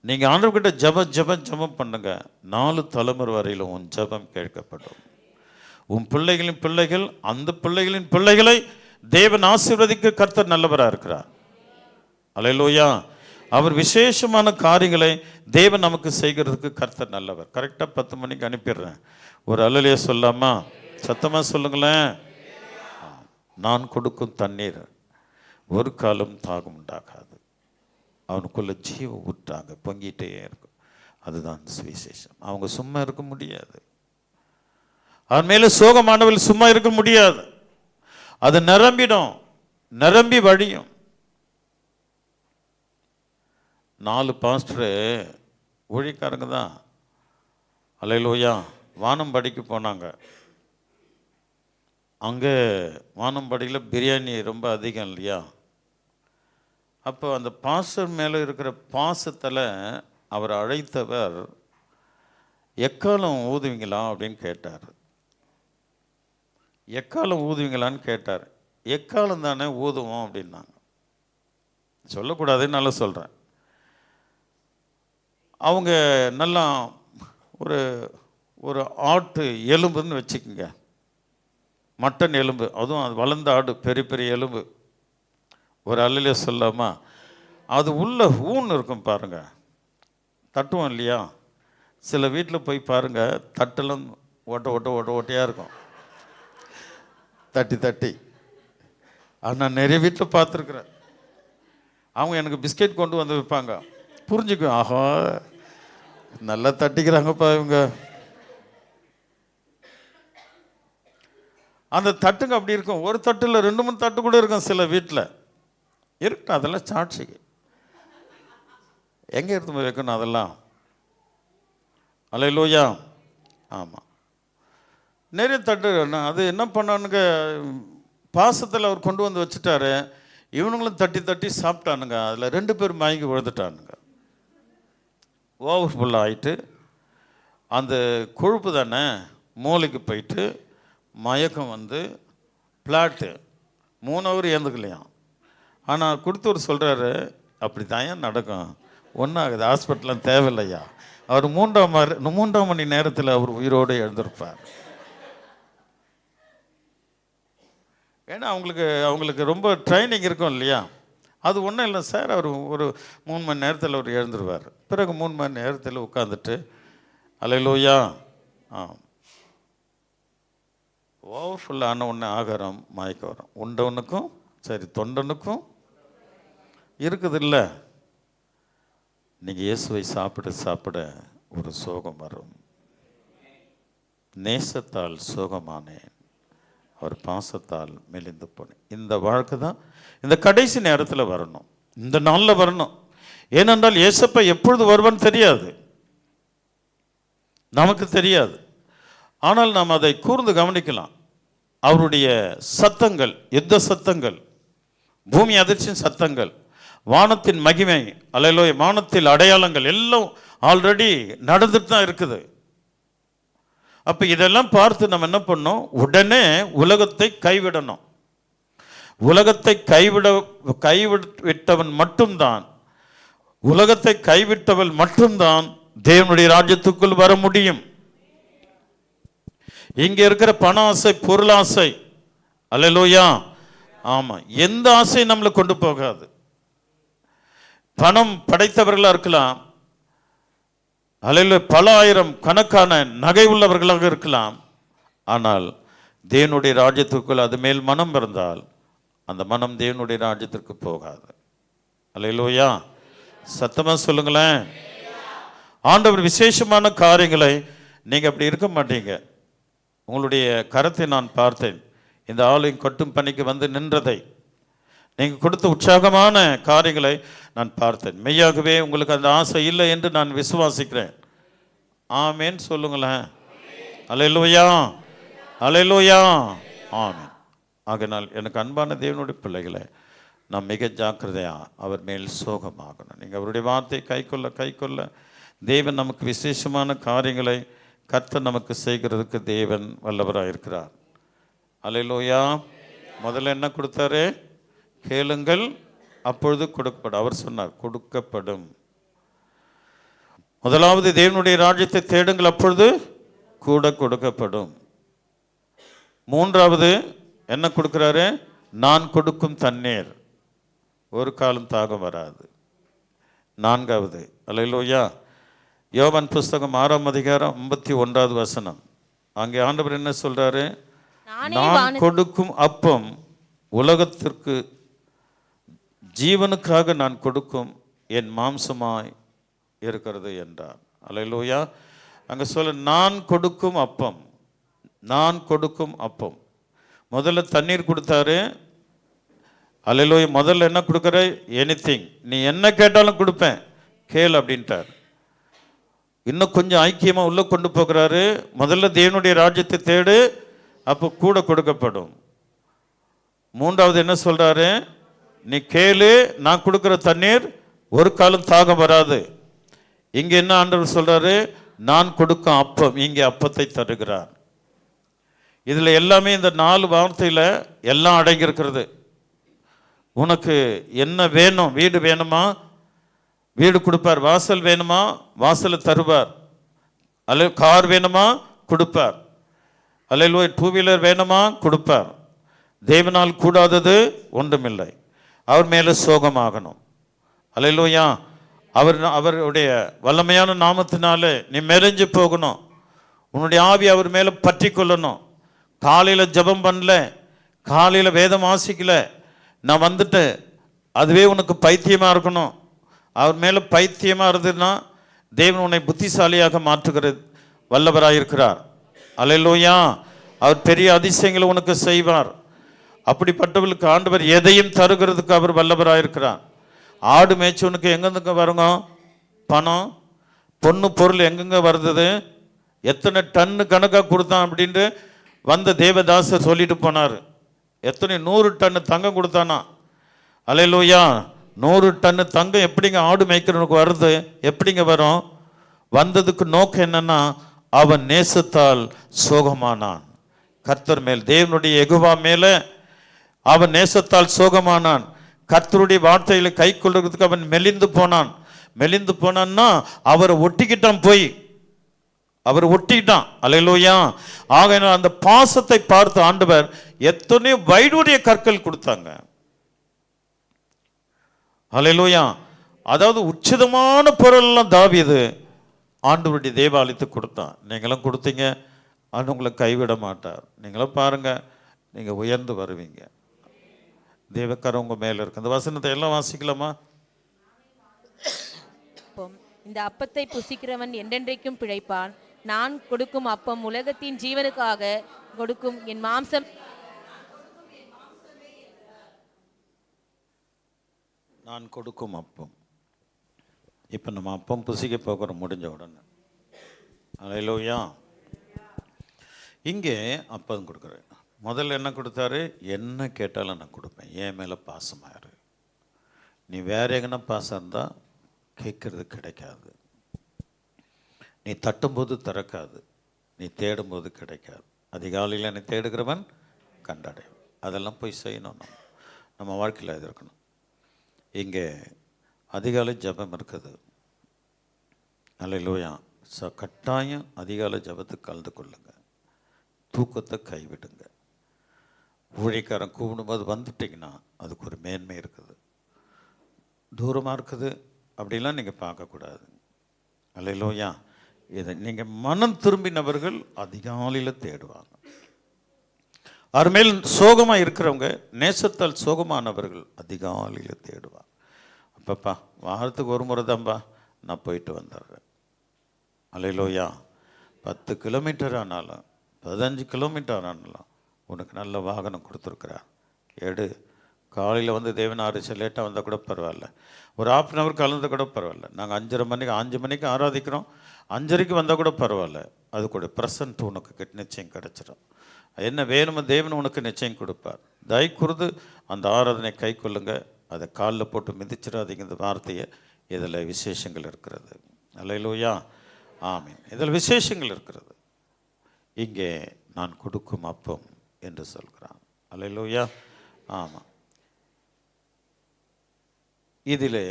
நீங்கள் ஆண்டவர்கிட்ட ஜெபம் பண்ணுங்க, 4 தலைமுறை வரையிலும் உன் ஜெபம் கேட்கப்படும். உன் பிள்ளைகளின் பிள்ளைகள், அந்த பிள்ளைகளின் பிள்ளைகளை தேவன் ஆசீர்வதிக்க கர்த்தர் நல்லவராக இருக்கிறார். அல்லேலூயா. அவர் விசேஷமான காரியங்களை தேவன் நமக்கு செய்கிறதுக்கு கர்த்தர் நல்லவர். கரெக்டாக 10 மணிக்கு அனுப்பிடுறேன். ஒரு அல்லேலூயா சொல்லாமா? சத்தமாக சொல்லுங்களேன். நான் கொடுக்கும் தண்ணீர் ஒரு காலம் தாகம் உண்டாகாது, அவனுக்குள்ள ஜீவ ஊற்றாங்க பொங்கிட்டே இருக்கும். அதுதான் சுவிசேஷம். அவங்க சும்மா இருக்க முடியாது. அவன் மேலே சோகமானவர்கள் சும்மா இருக்க முடியாது. அது நிரம்பிடும், நிரம்பி வழியும். 4 பாஸ்டரு ஊழியக்காரங்க தான். அல்லேலூயா. வானம்படிக்கு போனாங்க. அங்கே வானம்படியில் பிரியாணி ரொம்ப அதிகம் இல்லையா? அப்போ அந்த பாஸ்டர் மேலே இருக்கிற பாசத்தில் அவர் அழைத்தவர், எக்காலம் ஊதுவீங்களா அப்படின்னு கேட்டார். எக்காலம் ஊதுவீங்களான்னு கேட்டார். எக்காலம் தானே ஊதுவோம் அப்படின்னாங்க. சொல்லக்கூடாதுன்னு நல்லா சொல்கிறேன். அவங்க நல்லா ஒரு ஒரு ஆட்டு எலும்புன்னு வச்சுக்கோங்க, மட்டன் எலும்பு, அதுவும் அது வளர்ந்த ஆடு, பெரிய பெரிய எலும்பு, ஒரு அல்லையே சொல்லாமா, அது உள்ள ஊன் இருக்கும் பாருங்க, தட்டுவோம் இல்லையா, சில வீட்டில் போய் பாருங்கள் தட்டெல்லாம் ஓட்டையாக இருக்கும், தட்டி தட்டி. நான் நிறைய வீட்டில் பார்த்துருக்குறேன். அவங்க எனக்கு பிஸ்கெட் கொண்டு வந்து வைப்பாங்க, புரிஞ்சுக்குவேன், ஆஹா நல்லா தட்டிக்கிறாங்கப்பா இவங்க. அந்த தட்டுங்க அப்படி இருக்கும். ஒரு தட்டில் 2-3 தட்டு கூட இருக்கும் சில வீட்டில் இருக்கட்டும். அதெல்லாம் சாட்சிக்கு எங்கே எடுத்து போய் வைக்கணும் அதெல்லாம். அல்லேலூயா. ஆமாம், நிறைய தட்டு. அது என்ன பண்ணானுங்க, பாசத்தில் அவர் கொண்டு வந்து வச்சுட்டாரு. இவனுங்களும் தட்டி தட்டி சாப்பிட்டானுங்க. அதில் 2 பேர் மயங்கி விழுந்துட்டானுங்க. ஓவர்ஃபுல் ஆகிட்டு அந்த கொழுப்பு தானே மூளைக்கு போயிட்டு மயக்கம் வந்து பிளாட்டு 3 ஹவர் ஏந்துக்கலையாம். ஆனால் கொடுத்தவர் சொல்கிறாரு, அப்படி தான் ஏன் நடக்கும், ஒன்றும் ஆகுது, ஹாஸ்பிட்டலாம் தேவையில்லையா. அவர் 3ஆம் மணி நேரத்தில் அவர் உயிரோடு எழுந்திருப்பார். ஏன்னா அவங்களுக்கு ரொம்ப ட்ரைனிங் இருக்கும் இல்லையா. அது ஒன்றும் இல்லை சார், அவர் ஒரு 3 மணி நேரத்தில் அவர் எழுந்துருவார். பிறகு 3 மணி நேரத்தில் உட்காந்துட்டு அல்லேலூயா. ஓவர்ஃபுல்லான ஒன்று ஆகாரம் மயக்க வரும். உண்டவனுக்கும் சரி தொண்டனுக்கும் இருக்குது இல்லை. நீங்கள் இயேசுவை சாப்பிட சாப்பிட ஒரு சோகம் வரும். நேசத்தால் சோகமானேன், அவர் பாசத்தால் மெலிந்து போனேன். இந்த வாழ்க்கை தான் இந்த கடைசி நேரத்தில் வரணும், இந்த நாளில் வரணும். ஏனென்றால் இயேசப்பா எப்பொழுது வருவான்னு தெரியாது, நமக்கு தெரியாது. ஆனால் நாம் அதை கூர்ந்து கவனிக்கலாம். அவருடைய சத்தங்கள், யுத்த சத்தங்கள், பூமி அதிர்ச்சியின் சத்தங்கள், வானத்தின் மகிமை, அல்லேலூயா, வானத்தில் அடையாளங்கள் எல்லாம் ஆல்ரெடி நடந்துட்டு தான் இருக்குது. அப்போ இதெல்லாம் பார்த்து நம்ம என்ன பண்ணோம், உடனே உலகத்தை கைவிடணும். உலகத்தை கைவிட்டவன் மட்டும்தான், உலகத்தை கைவிட்டவள் மட்டும்தான் தேவனுடைய ராஜ்யத்துக்குள் வர முடியும். இங்க இருக்கிற பண ஆசை, பொருளாசை, அல்லேலூயா, ஆமா, எந்த ஆசையும் நம்மளை கொண்டு போகாது. பணம் படைத்தவர்களா இருக்கலாம், அல்லேலூயா, பல ஆயிரம் கணக்கான நகை உள்ளவர்களாக இருக்கலாம். ஆனால் தேவனுடைய ராஜ்யத்துக்குள் அது மேல் மனம் இருந்தால் அந்த மனம் தேவனுடைய ராஜ்யத்திற்கு போகாது. அல்லேலூயா, சத்தமா சொல்லுங்களேன். ஆண்டவர் விசேஷமான காரியங்களை நீங்க அப்படி இருக்க மாட்டீங்க. உங்களுடைய கரத்தை நான் பார்த்தேன், இந்த ஆலயம் கட்டும் பணிக்கு வந்து நின்றதை, நீங்கள் கொடுத்த உற்சாகமான காரியங்களை நான் பார்த்தேன். மெய்யாகவே உங்களுக்கு அந்த ஆசை இல்லை என்று நான் விசுவாசிக்கிறேன். ஆமேன் சொல்லுங்களேன். அல்லேலூயா, அல்லேலூயா, ஆமேன். ஆகையினால் எனக்கு அன்பான தேவனுடைய பிள்ளைகளை, நாம் மிக ஜாக்கிரதையாக அவர் மேல் சோகமாகணும். நீங்கள் அவருடைய வார்த்தையை கைக்கொள்ள தேவன் நமக்கு விசேஷமான காரியங்களை கர்த்தர் நமக்கு செய்கிறதுக்கு தேவன் வல்லவராக இருக்கிறார். அல்லேலூயா. முதல்ல என்ன கொடுத்தாரு, கேளுங்கள் அப்பொழுது கொடுக்கப்படும். அவர் சொன்னார் கொடுக்கப்படும். முதலாவது தேவனுடைய ராஜ்யத்தை தேடுங்கள், அப்பொழுது கூட கொடுக்கப்படும். மூன்றாவது என்ன கொடுக்கிறாரு, நான் கொடுக்கும் தண்ணீர், ஒரு காலம் தாகம் வராது. நான்காவது, அல்லேலூயா, யோவான் புஸ்தகம் 6ஆம் அதிகாரம் 51வது வசனம். அங்கே ஆண்டவர் என்ன சொல்றாரு, நான் கொடுக்கும் அப்பம் உலகத்திற்கு ஜீவனுக்காக நான் கொடுக்கும் என் மாம்சமாய் இருக்கிறது என்றார். அல்லேலூயா. அங்கே சொல்ல, நான் கொடுக்கும் அப்பம், நான் கொடுக்கும் அப்பம். முதல்ல தண்ணீர் கொடுத்தாரு. அல்லேலூயா. முதல்ல என்ன கொடுக்குற, எனிதிங், நீ என்ன கேட்டாலும் கொடுப்பேன், கேள் அப்படின்ட்டார். இன்னும் கொஞ்சம் ஐக்கியமாக உள்ள கொண்டு போகிறாரு. முதல்ல தேவனுடைய ராஜ்யத்தை தேடு, அப்போ கூட கொடுக்கப்படும். மூன்றாவது என்ன சொல்றாரு, நீ கேளு, நான் கொடுக்குற தண்ணீர் ஒரு காலம் தாகம் வராது. இங்க என்ன ஆண்டவர் சொல்றாரு, நான் கொடுக்கும் அப்பம், இங்கே அப்பத்தை தருகிறார். இதில் எல்லாமே இந்த 4 வார்த்தையில் எல்லாம் அடங்கியிருக்கிறது. உனக்கு என்ன வேணும்? வீடு வேணுமா? வீடு கொடுப்பார். வாசல் வேணுமா? வாசலை தருவார். அல்ல கார் வேணுமா? கொடுப்பார். அல்ல 2 வீலர் வேணுமா? கொடுப்பார். தேவனால் கூடாதது ஒன்றுமில்லை. அவர் மேலே சோகமாகணும். அல்லேலூயா. அவருடைய வல்லமையான நாமத்தினால நீ மெலிஞ்சு போகணும். உன்னுடைய ஆவி அவர் மேலே பற்றி கொள்ளணும். காலையில் ஜெபம் பண்ணல, காலையில் வேதம் வாசிக்கல, நான் வந்துட்டு அதுவே உனக்கு பைத்தியமாக இருக்கணும். அவர் மேலே பைத்தியமாக இருந்ததுன்னா தேவன் உன்னை புத்திசாலியாக மாற்றுகிறது வல்லவராயிருக்கிறார். அல்லேலூயா. அவர் பெரிய அதிசயங்களை உனக்கு செய்வார். அப்படிப்பட்டவர்களுக்கு ஆண்டவர் எதையும் தருகிறதுக்கு அவர் வல்லவராயிருக்கிறார். ஆடு மேய்ச்சவனுக்கு எங்கெங்க வருங்க பணம், பொண்ணு பொருள் எங்கெங்க வருது? எத்தனை டன்னு கணக்காக கொடுத்தான் அப்படின்ட்டு வந்த தேவதாசர் சொல்லிட்டு போனார். எத்தனை 100 டன்னு தங்கம் கொடுத்தானா? அல்லேலூயா. 100 டன்னு தங்கம் எப்படிங்க ஆடு மேய்க்கிறவனுக்கு வருது? எப்படிங்க வரும்? வந்ததுக்கு நோக்கம் என்னன்னா, அவன் நேசத்தால் சோகமானான். கர்த்தர் மேல், தேவனுடைய யெகோவா மேலே அவன் நேசத்தால் சோகமானான். கர்த்தருடைய வார்த்தைகளை கை கொள்றதுக்கு அவன் மெலிந்து போனான். மெலிந்து போனான்னா அவரை ஒட்டிக்கிட்டான், போய் அவர் ஒட்டிக்கிட்டான். அல்லேலூயா. ஆக அந்த பாசத்தை பார்த்து ஆண்டவர் எத்தனை வைடூரிய கற்கள் கொடுத்தாங்க. அல்லேலூயா. அதாவது உச்சிதமான பொருள் எல்லாம் தாவீது ஆண்டவருடைய தேவாலயத்துக்கு கொடுத்தான். நீங்களும் கொடுத்தீங்க, அது உங்களை கைவிட மாட்டார். நீங்களும் பாருங்க, நீங்க உயர்ந்து வருவீங்க. தேவக்கரம் உங்க மேல இருக்கு. அந்த வசனத்தை எல்லாம் வாசிக்கலாமா? இந்த அப்பத்தை புசிக்கிறவன் என்றென்றைக்கும் பிழைப்பான். நான் கொடுக்கும் அப்பம் உலகத்தின் ஜீவனுக்காக கொடுக்கும் என் மாம்சம். நான் கொடுக்கும் அப்பம். இப்போ நம்ம அப்பம் புசிக்க போகிறோம் முடிஞ்ச உடனே. அல்லேலூயா. இங்கே அப்பம் கொடுக்குறேன். முதல்ல என்ன கொடுத்தாரு? என்ன கேட்டாலும் நான் கொடுப்பேன், என் மேலே பாசமாயிரு. நீ வேற எங்கன்னா பாசம் இருந்தால் கேட்கறது கிடைக்காது. நீ தட்டும்போது திறக்காது, நீ தேடும்போது கிடைக்காது. அதிகாலையில் என்னை தேடுகிறவன் கண்டடையும். அதெல்லாம் போய் செய்யணும். நம்ம வாழ்க்கையில் இது இருக்கணும். இங்கே அதிகாலை ஜபம் இருக்குது. அல்லேலூயா. கட்டாயம் அதிகாலை ஜபத்துக்கு கலந்து கொள்ளுங்க. தூக்கத்தை கைவிடுங்க. ஊழியக்காரன் கூப்பிடும்போது வந்துட்டிங்கன்னா அதுக்கு ஒரு மேன்மை இருக்குது. தூரமாக இருக்குது அப்படிலாம் நீங்கள் பார்க்கக்கூடாது. அல்லேலூயா. இதை நீங்கள் மனம் திரும்பினவர்கள் அதிகாலையில் தேடுவாங்க. அவர் மேல் சோகமாக இருக்கிறவங்க, நேசத்தால் சோகமானவர்கள் அதிகாலையில் தேடுவாங்க. அப்பப்பா வாரத்துக்கு ஒரு முறை தான்ப்பா நான் போயிட்டு வந்துடுறேன். அல்லேலூயா. 10 கிலோமீட்டர் ஆனாலும் 15 கிலோமீட்டர் ஆனாலும் உனக்கு நல்ல வாகனம் கொடுத்துருக்குறார். எடு. காலையில் வந்து தேவனாரிச லேட்டாக வந்தால் கூட பரவாயில்ல, ஒரு 1/2 hour கலந்து கூட பரவாயில்ல. நாங்கள் 5 மணிக்கு ஆராதிக்கிறோம், 5:30 வந்தால் கூட பரவாயில்ல. அது கூட ப்ரெசன்ட் உனக்கு நிச்சயம் கிடச்சிடும். என்ன வேணுமோ தேவன் உனக்கு நிச்சயம் கொடுப்பார். தயவுக்கூர்ந்து அந்த ஆராதனை கை கொள்ளுங்க. அதை காலில் போட்டு மிதிச்சிடாதீங்க. இந்த வார்த்தையை, இதில் விசேஷங்கள் இருக்கிறது. அல்லேலூயா. ஆமீன். இதில் விசேஷங்கள் இருக்கிறது. இங்கே நான் கொடுக்கும் அப்பம் என்று சொல்கிறான். அல்லேலூயா. ஆமாம். இதில்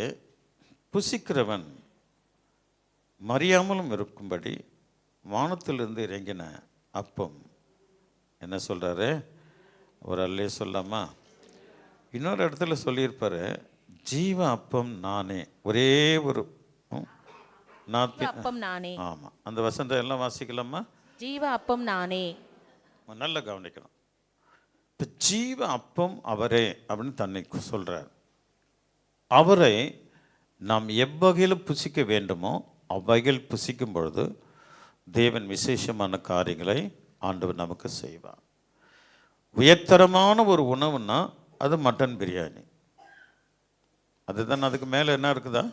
புசிக்கிறவன் மறியாமலும் இருக்கும்படி வானத்திலிருந்து இறங்கின அப்பம் என்ன சொல்கிறாரு? ஒரு அல்லே சொல்லாமா? இன்னொரு இடத்துல சொல்லியிருப்பாரு, ஜீவ அப்பம் நானே. ஒரே ஒரு அப்பம் நானே. ஆமாம். அந்த வசனத்தை எல்லாம் வாசிக்கலாமா? ஜீவ அப்பம் நானே. நல்லா கவனிக்கணும். இப்போ ஜீவ அப்பம் அவரே அப்படின்னு தன்னை சொல்கிறார். அவரை நாம் எவ்வகையில் புசிக்க வேண்டுமோ அவ்வகையில் புசிக்கும் பொழுது தேவன் விசேஷமான காரியங்களை ஆண்டவர் நமக்கு செய்வார். உயர்தரமான ஒரு உணவுன்னா அது மட்டன் பிரியாணி. அதுதான். அதுக்கு மேலே என்ன இருக்குதா?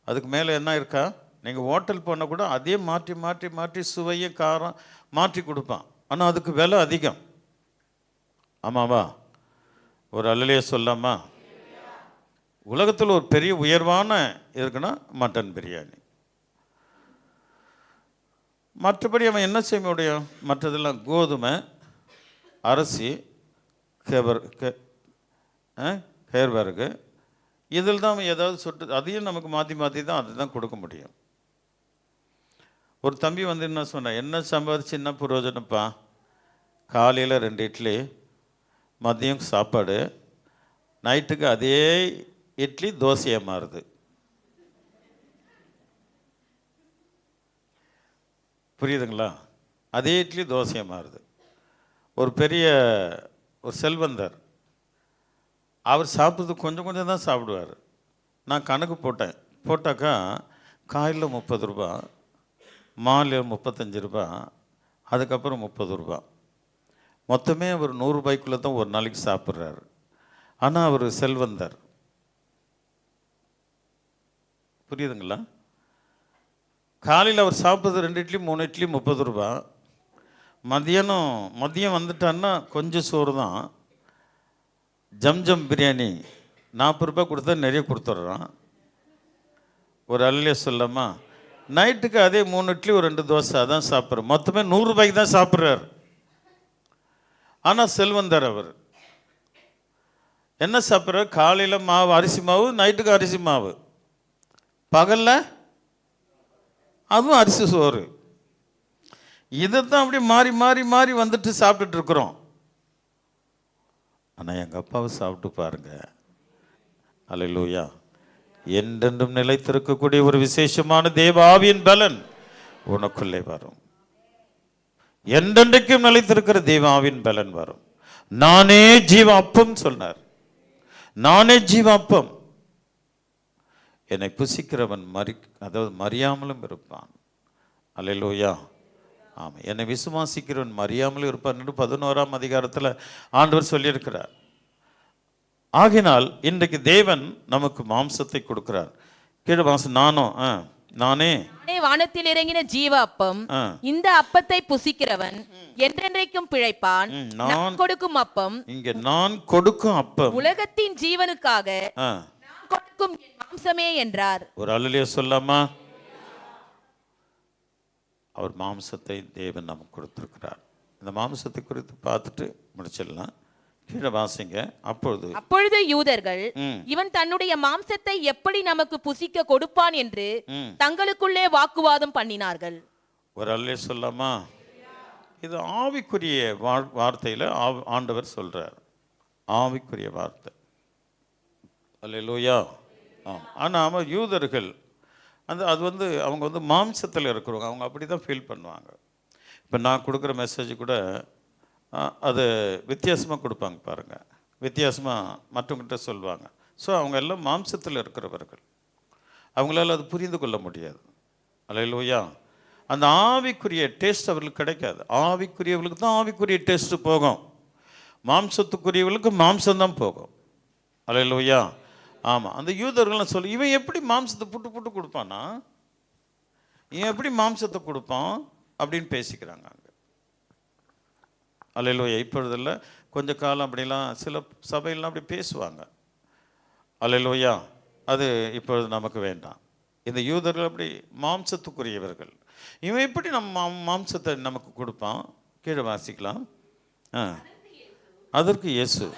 அதுக்கு மேலே என்ன இருக்கா? நீங்கள் ஹோட்டல் போனால் கூட அதே மாற்றி மாற்றி மாற்றி சுவையை காரம் மாற்றி கொடுப்பான். ஆனால் அதுக்கு விலை அதிகம். ஆமாவா? ஒரு அல்லலையே சொல்லாமா? உலகத்தில் ஒரு பெரிய உயர்வான இருக்குன்னா மட்டன் பிரியாணி. மற்றபடி அவன் என்ன செய்ய முடியும்? மற்றதெல்லாம் கோதுமை, அரிசி, கேர்வர்கு, இதில் தான் அவன் ஏதாவது சொட்டு, அதையும் நமக்கு மாற்றி மாற்றி தான் அதுதான் கொடுக்க முடியும். ஒரு தம்பி வந்து என்ன சொன்னான், என்ன சம்பாதிச்சு என்ன பிரயோஜனப்பா, காலையில் 2 இட்லி, மதியம் சாப்பாடு, நைட்டுக்கு அதே இட்லி தோசையாக மாறுது. புரியுதுங்களா? அதே இட்லி தோசையாக மாறுது. ஒரு பெரிய ஒரு செல்வந்தர், அவர் சாப்பிட்றது கொஞ்சம் கொஞ்சம் தான் சாப்பிடுவார். நான் கணக்கு போட்டாக்கா காலையில் 30 ரூபா, மாலையில் 35 ரூபா, அதுக்கப்புறம் 30 ரூபா, மொத்தமே அவர் 100 ரூபாய்க்குள்ளே தான் ஒரு நாளைக்கு சாப்பிட்றாரு. ஆனால் அவர் செல்வந்தர். புரியுதுங்களா? காலையில் அவர் சாப்பிட்றது 2 இட்லி 3 இட்லி 30 ரூபா, மதியம் வந்துட்டான்னா கொஞ்சம் சோறு தான், ஜம்ஜம் பிரியாணி 40 ரூபாய் கொடுத்தா நிறைய கொடுத்துட்றான். ஒரு அல்லையே சொல்லாமா, நைட்டுக்கு அதே 3 இட்லி ஒரு 2 தோசை அதான் சாப்பிட்றாரு. மொத்தமே 100 ரூபாய்க்கு தான் சாப்பிட்றாரு. ஆனால் செல்வந்தர் அவர் என்ன சாப்பிட்றாரு? காலையில் மாவு, அரிசி மாவு, நைட்டுக்கு அரிசி மாவு, பகலில் அதுவும் அரிசி சோறு. இதைத்தான் அப்படி மாறி மாறி மாறி வந்துட்டு சாப்பிட்டுட்டு இருக்கிறோம். ஆனால் எங்கள் அப்பாவை சாப்பிட்டு பாருங்க, அல்லேலூயா, என்றென்றும் நிலைத்திருக்கக்கூடிய ஒரு விசேஷமான தேவ ஆவியின் பலன் உனக்குள்ளே வரும். என்றென்றைக்கும் நிலைத்திருக்கிற தேவ ஆவியின் பலன் வரும். நானே ஜீவ அப்பம் சொன்னார். நானே ஜீவ அப்பம், என்னை புசிக்கிறவன் அதாவது மறியாமலும் இருப்பான். அல்லேலூயா, ஆமாம். என்னை விசுவாசிக்கிறவன் மறியாமலும் இருப்பான் என்று 11ஆம் அதிகாரத்தில் ஆண்டவர் சொல்லியிருக்கிறார். ஆகினால் இன்றைக்கு தேவன் நமக்கு மாம்சத்தை கொடுக்கிறார். கீழே வாசம், நானே வானத்தில் இறங்கின ஜீவ அப்பம், இந்த அப்பத்தை புசிக்கிறவன் என்றென்றைக்கும் பிழைப்பான். நான் கொடுக்கும் அப்பம், இங்க நான் கொடுக்கும் அப்பம் உலகத்தின் ஜீவனுக்காக நான் கொடுக்கும் என் மாம்சமே என்றார். ஒரு அல்லேலூயா சொல்லாமா? அவர் மாம்சத்தை தேவன் நமக்கு கொடுத்திருக்கிறார். இந்த மாம்சத்தை குறித்து பார்த்துட்டு முடிச்சிடலாம். கீழே வாசிங்க. அப்பொழுது யூதர்கள் இவன் தன்னுடைய மாம்சத்தை எப்படி நமக்கு புசிக்க கொடுப்பான் என்று தங்களுக்குள்ளே வாக்குவாதம் பண்ணினார்கள். ஒரு அல்லே சொல்லாமா? இது ஆவிக்குரிய வார்த்தையில ஆண்டவர் சொல்றார். ஆவிக்குரிய வார்த்தை. அல்லேலூயா. ஆனால் யூதர்கள் அது வந்து அவங்க வந்து மாம்சத்தில் இருக்கிறவங்க, அவங்க அப்படி தான் ஃபீல் பண்ணுவாங்க. இப்போ நான் கொடுக்குற மெசேஜ் கூட அது வித்தியாசமாக கொடுப்பாங்க பாருங்கள், வித்தியாசமாக மற்றவங்கிட்ட சொல்லுவாங்க. ஸோ அவங்க எல்லாம் மாம்சத்தில் இருக்கிறவர்கள், அவங்களால அது புரிந்து கொள்ள முடியாது. அல்லேலூயா. அந்த ஆவிக்குரிய டேஸ்ட் அவர்களுக்கு கிடைக்காது. ஆவிக்குரியவர்களுக்கு தான் ஆவிக்குரிய டேஸ்ட்டு போகும், மாம்சத்துக்குரியவர்களுக்கு மாம்சம்தான் போகும். அல்லேலூயா. ஆமாம். அந்த யூதர்கள்லாம் சொல்லி, இவன் எப்படி மாம்சத்தை புட்டு புட்டு கொடுப்பானா, இவன் எப்படி மாம்சத்தை கொடுப்பான் அப்படின்னு பேசிக்கிறாங்க அங்கே. அல்லேலூயா. இப்பொழுதில்ல, கொஞ்ச காலம் அப்படிலாம் சில சபையெல்லாம் அப்படி பேசுவாங்க. அல்லேலூயா. அது இப்பொழுது நமக்கு வேண்டாம். இந்த யூதர்கள் அப்படி மாம்சத்துக்குரியவர்கள், இவன் எப்படி நம்ம மாம்சத்தை நமக்கு கொடுப்பான்? கீழே வாசிக்கலாம். அதற்கு இயேசு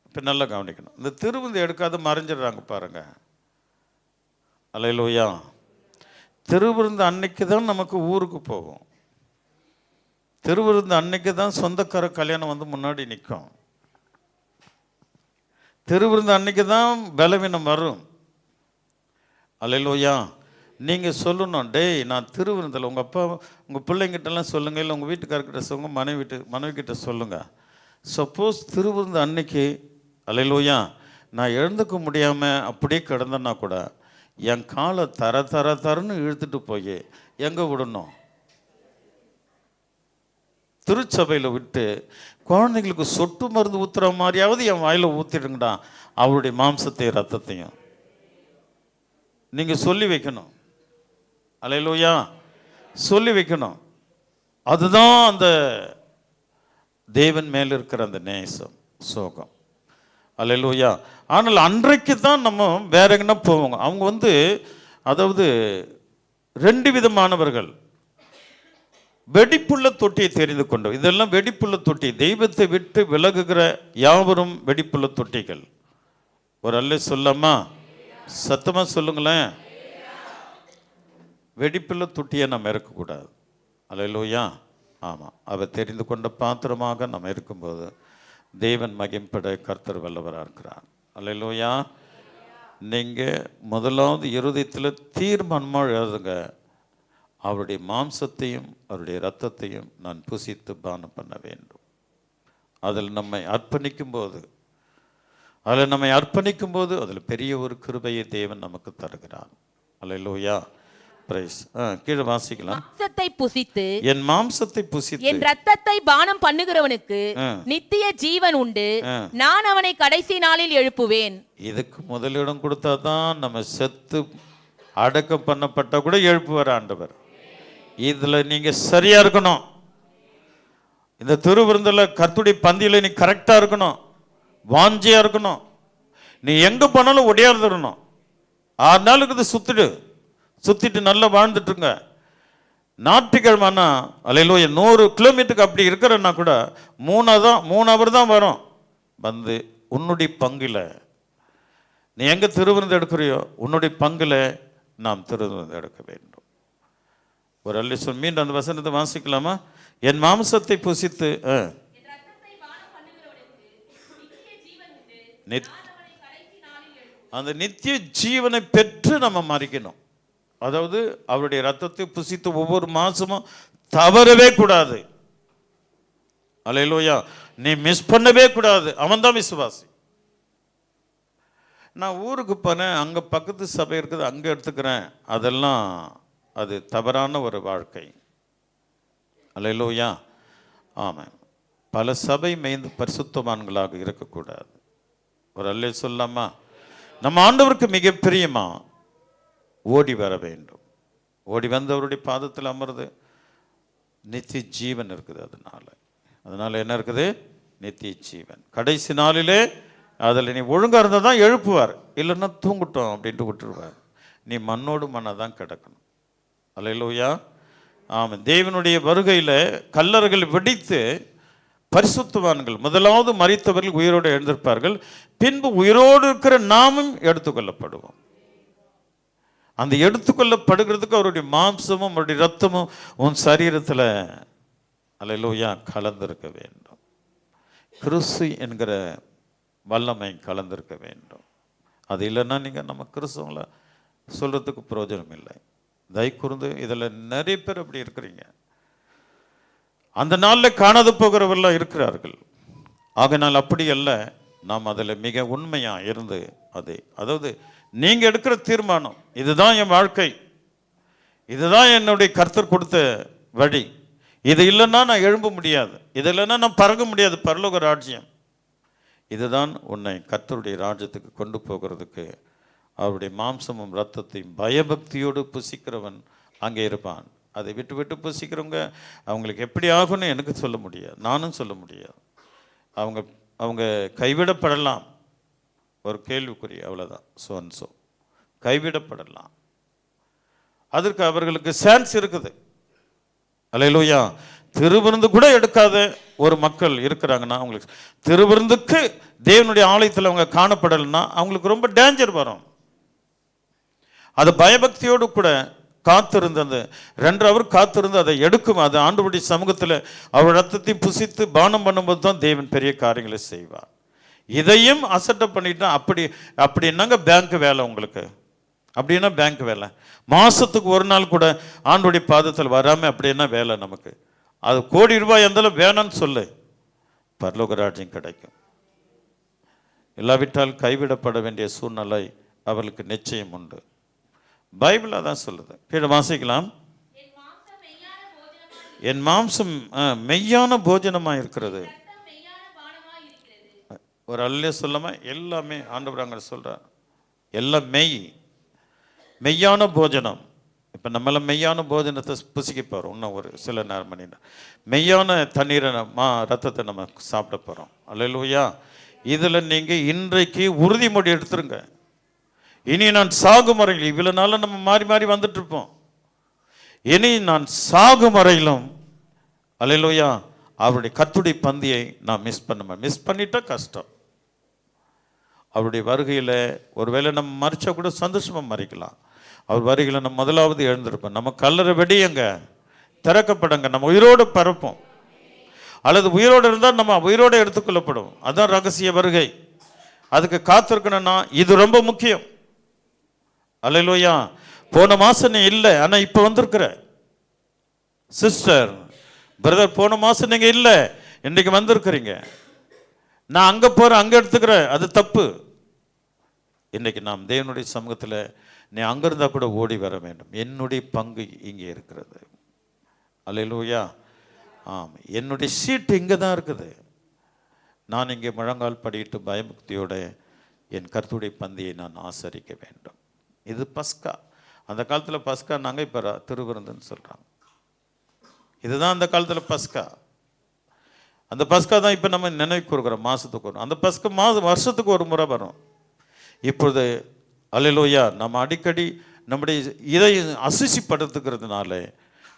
இப்போ நல்லா கவனிக்கணும். இந்த திருவிருந்து எடுக்காத மறைஞ்சிடுறாங்க பாருங்க. அல்லேலூயா. திருவிருந்து அன்னைக்கு தான் நமக்கு ஊருக்கு போகும். திருவிருந்து அன்னைக்கு தான் சொந்தக்கார கல்யாணம் வந்து முன்னாடி நிற்கும். திருவிருந்து அன்னைக்கு தான் பலவீனம் வரும். அல்லேலூயா. நீங்கள் சொல்லணும், டேய் நான் திருவிருந்தில், உங்கள் அப்பா உங்கள் பிள்ளைங்கிட்டலாம் சொல்லுங்கள், இல்லை உங்கள் வீட்டுக்காரர்கிட்ட சொல்லுங்கள், மனைவிக்கிட்ட சொல்லுங்கள். சப்போஸ் திருவிருந்து அன்னைக்கு, அல்லேலூயா, நான் எழுந்துக்க முடியாமல் அப்படியே கிடந்தேன்னா கூட என் காலை தரன்னு இழுத்துட்டு போய் எங்கே விடணும்? திருச்சபையில் விட்டு குழந்தைங்களுக்கு சொட்டு மருந்து ஊற்றுற மாதிரியாவது என் வாயில் ஊற்றிடுங்கடா அவருடைய மாம்சத்தை ரத்தத்தையும் நீங்கள் சொல்லி வைக்கணும். அல்லேலூயா. சொல்லி வைக்கணும். அதுதான் அந்த தேவன் மேல் இருக்கிற அந்த நேசம், சோகம். அல்லேலூயா. ஆனால் அன்றைக்கு தான் நம்ம வேற எங்கன்னா போவோங்க. அவங்க அதாவது 2 விதமானவர்கள். வெடிப்புள்ள தொட்டியை தெரிந்து கொண்டோம். இதெல்லாம் வெடிப்புள்ள தொட்டி. தெய்வத்தை விட்டு விலகுகிற யாவரும் வெடிப்புள்ள தொட்டிகள். ஒரு அல்ல சொல்லாமா? சத்தமா சொல்லுங்களேன். வெடிப்புள்ள தொட்டியை நம்ம இருக்கக்கூடாது. அல்லேலூயா. ஆமாம், அவர் தெரிந்து கொண்ட பாத்திரமாக நம்ம இருக்கும்போது தேவன் மகிம்பட கர்த்தர் வல்லவராக இருக்கிறார். அல்லேலூயா. நீங்கள் முதலாவது இருதயத்தில் தீர்மானமாக எழுதுங்க, அவருடைய மாம்சத்தையும் அவருடைய இரத்தத்தையும் நான் புசித்து பானம் பண்ண வேண்டும். அதில் நம்மை அர்ப்பணிக்கும் போது அதில் பெரிய ஒரு கிருபையை தேவன் நமக்கு தருகிறார். அல்லேலூயா. பிரைஸ். கீழே வாசிக்கலாம். மாம்சத்தை புசித்து என் மாம்சத்தை புசித்து என் இரத்தத்தை பானம் பண்ணுகிறவனுக்கு நித்திய ஜீவன் உண்டு, நான் அவனை கடைசி நாளில் எழுப்புவேன். இதுக்கு முதலிடம் கொடுத்தா தான் நம்ம செத்து அடக்கம் பண்ணப்பட்ட கூட எழுப்புவார் ஆண்டவர். இதுல நீங்க சரியா இருக்கணும். இந்த திருவிருந்தில் கர்த்தருடைய பந்தியில நீ கரெக்டா இருக்கணும், வாஞ்சியா இருக்கணும். நீ எங்க போனாலும் ஒடியாந்துடணும். 6 நாளுக்கு சுத்திட்டு நல்லா வாழ்ந்துட்டுருங்க. ஞாயிற்றுக்கிழமைனா அல்லேலூயா 100 கிலோமீட்டருக்கு அப்படி இருக்கிறன்னா கூட 3 அவர் தான் வரும். உன்னுடைய பங்குல நீ எங்க திருவிருந்து எடுக்கிறியோ உன்னுடைய பங்குல நாம் திருவிருந்து எடுக்க வேண்டும். ஒரு அல்ல சொல். மீண்டும் அந்த வசனத்தை வாசிக்கலாமா? என் மாம்சத்தை புசித்து அந்த நித்திய ஜீவனை பெற்று நம்ம மறிக்கணும். அதாவது அவருடைய ரத்தத்தை புசித்து ஒவ்வொரு மாசமும் தவறவே கூடாது. அல்லேலூயா. நீ மிஸ் பண்ணவே கூடாது. அவன் தான் விசுவாசி. நான் ஊருக்கு போனேன், அங்கே பக்கத்து சபை இருக்குது, அங்கே எடுத்துக்கிறேன், அதெல்லாம் அது தவறான ஒரு வாழ்க்கை. அல்லேலூயா. ஆமாம். பல சபை மேய்ந்து பரிசுத்தவான்களாக இருக்கக்கூடாது. ஒரு அல்லே சொல்லாமா? நம்ம ஆண்டவருக்கு மிக பிரியமா ஓடி வர வேண்டும். ஓடி வந்தவருடைய பாதத்தில் அமர்ந்து நித்திய ஜீவன் இருக்குது. அதனால என்ன இருக்குது? நித்திய ஜீவன். கடைசி நாளிலே அதில் நீ ஒழுங்காக இருந்தால் தான் எழுப்புவார், இல்லைன்னா தூங்கிட்டோம் அப்படின்ட்டு விட்டுருவார். நீ மண்ணோடு மண்ணாக தான் கிடக்கணும். அல்லேலூயா. ஆமாம். தேவனுடைய வருகையில் கல்லறைகள் வெடித்து பரிசுத்தவான்கள், முதலாவது மரித்தவர்கள் உயிரோடு எழுந்திருப்பார்கள். பின்பு உயிரோடு இருக்கிற நாமும் எடுத்துக்கொள்ளப்படுவோம். அந்த எடுத்துக்கொள்ளப்படுகிறதுக்கு அவருடைய மாம்சமும் அவருடைய ரத்தமும் உன் சரீரத்தில் அல்லேலூயா கலந்திருக்க வேண்டும். கிறிஸ்து என்கிற வல்லமை கலந்திருக்க வேண்டும். அது இல்லைன்னா நீங்கள் நம்ம கிறிஸ்துவங்களை சொல்கிறதுக்கு பிரயோஜனம் இல்லை. தயக்கூர்ந்து இதில் நிறைய பேர் அப்படி இருக்கிறீங்க. அந்த நாளில் காணாது போகிறவர்களாக இருக்கிறார்கள். ஆகையினால் அப்படி அல்ல, நாம் அதில் மிக உண்மையாக இருந்து அதாவது நீங்கள் எடுக்கிற தீர்மானம், இதுதான் என் வாழ்க்கை, இதுதான் என்னுடைய கர்த்தர் கொடுத்த வழி, இது இல்லைன்னா நான் எழும்ப முடியாது, இது இல்லைன்னா நான் பறக்க முடியாது பரலோக ராஜ்யம். இதுதான் உன்னை கர்த்தருடைய ராஜ்யத்துக்கு கொண்டு போகிறதுக்கு அவருடைய மாம்சமும் இரத்தத்தையும் பயபக்தியோடு புசிக்கிறவன் அங்கே இருப்பான். அதை விட்டு விட்டு புசிக்கிறவங்க அவங்களுக்கு எப்படி ஆகும்னு எனக்கு சொல்ல முடியாது, நானும் சொல்ல முடியாது. அவங்க கைவிடப்படலாம், ஒரு கேள்விக்குறி, அவ்வளோதான். சோ கைவிடப்படலாம். அதற்கு அவர்களுக்கு சான்ஸ் இருக்குது. அல்லேலூயா. திருவிருந்து கூட எடுக்காத ஒரு மக்கள் இருக்கிறாங்கன்னா, அவங்களுக்கு திருவிருந்துக்கு தேவனுடைய ஆலயத்தில் அவங்க காணப்படலைன்னா அவங்களுக்கு ரொம்ப டேஞ்சர் வரும். அது பயபக்தியோடு கூட காத்திருந்து அந்த 2 அவர் காத்திருந்து அதை எடுக்கும். அது ஆண்டவருடைய சமூகத்தில் அவர் ரத்தத்தை புசித்து பானம் பண்ணும்போது தான் தேவன் பெரிய காரியங்களை செய்வார். இதையும் அசட்டை பண்ணிட்டா அப்படின்னாங்க பேங்க் வேலை உங்களுக்கு. அப்படின்னா பேங்க் வேலை மாதத்துக்கு ஒரு நாள் கூட ஆண்டவருடைய பாதத்தில் வராமல் அப்படின்னா வேலை நமக்கு. அது கோடி ரூபாய் இருந்தாலும் வேணான்னு சொல்லு, பரலோக ராஜ்யம் கிடைக்கும். இல்லாவிட்டால் கைவிடப்பட வேண்டிய சூழ்நிலை அவர்களுக்கு நிச்சயம் உண்டு. பைபிள் அதான் சொல்லுது. கீழே வாசிக்கலாம். என் மாம்சம் மெய்யான போஜனமாக இருக்கிறது. ஒரு அல்லே சொல்லாம எல்லாமே ஆண்டவர் அங்கே சொல்றார். எல்லாம் மெய்யான போஜனம். இப்போ நம்மளாம் மெய்யான போஜனத்தை புசிக்க போகிறோம். இன்னும் ஒரு சில நேரம் மணி நேரம் மெய்யான தண்ணீரை ரத்தத்தை நம்ம சாப்பிட போகிறோம். அல்லேலூயா. இதில் நீங்கள் இன்றைக்கு உறுதிமொழி எடுத்துருங்க. இனி நான் சாகும் வரையில், இவ்வளோ நாளும் நம்ம மாறி மாறி வந்துட்டு இருப்போம். இனி நான் சாகும் வரையிலும் அல்லேலூயா அவருடைய கர்த்தருடைய பந்தியை நான் மிஸ் பண்ணிட்டா கஷ்டம். அவருடைய வருகையில் ஒருவேளை நம்ம மறிச்சா கூட சந்தோஷமாக மறிக்கலாம். அவர் வருகையில் நம்ம முதலாவது எழுந்திருப்போம். நம்ம கல்லறை வெடியங்க திறக்கப்படங்க, நம்ம உயிரோடு பறப்போம். அல்லது உயிரோடு இருந்தால் நம்ம உயிரோடு எடுத்துக்கொள்ளப்படும். அதுதான் ரகசிய வருகை. அதுக்கு காத்திருக்கணும்னா இது ரொம்ப முக்கியம். அல்லேலூயா. போன மாதம் நீ இல்லை, ஆனால் இப்போ வந்திருக்கிற சிஸ்டர் பிரதர், போன மாதம் நீங்கள் இல்லை, இன்றைக்கு வந்திருக்கிறீங்க. நான் அங்கே போகிறேன், அங்கே எடுத்துக்கிறேன், அது தப்பு. இன்றைக்கி நாம் தேவனுடைய சமூகத்தில் நீ அங்கே இருந்தால் கூட ஓடி வர வேண்டும். என்னுடைய பங்கு இங்கே இருக்கிறது. அல்லேலூயா. ஆம், என்னுடைய சீட்டு இங்கே தான் இருக்குது. நான் இங்கே முழங்கால் படியிட்டு பயபக்தியோட என் கர்த்தருடைய பந்தியை நான் ஆசரிக்க வேண்டும். இது பஸ்கா. அந்த காலத்தில் பஸ்கா நாங்கள் இப்போ திருவிருந்துன்னு சொல்கிறாங்க. இதுதான் அந்த காலத்தில் பஸ்கா. அந்த பஸ்கா தான் இப்போ நம்ம நினைவு கூறுகிறோம். மாதத்துக்கு வரும் அந்த பஸ்கா, வருஷத்துக்கு ஒரு முறை வரும். இப்பொழுது அல்லேலூயா நம்ம அடிக்கடி நம்முடைய இதை அசுசிப்படுத்துகிறதுனால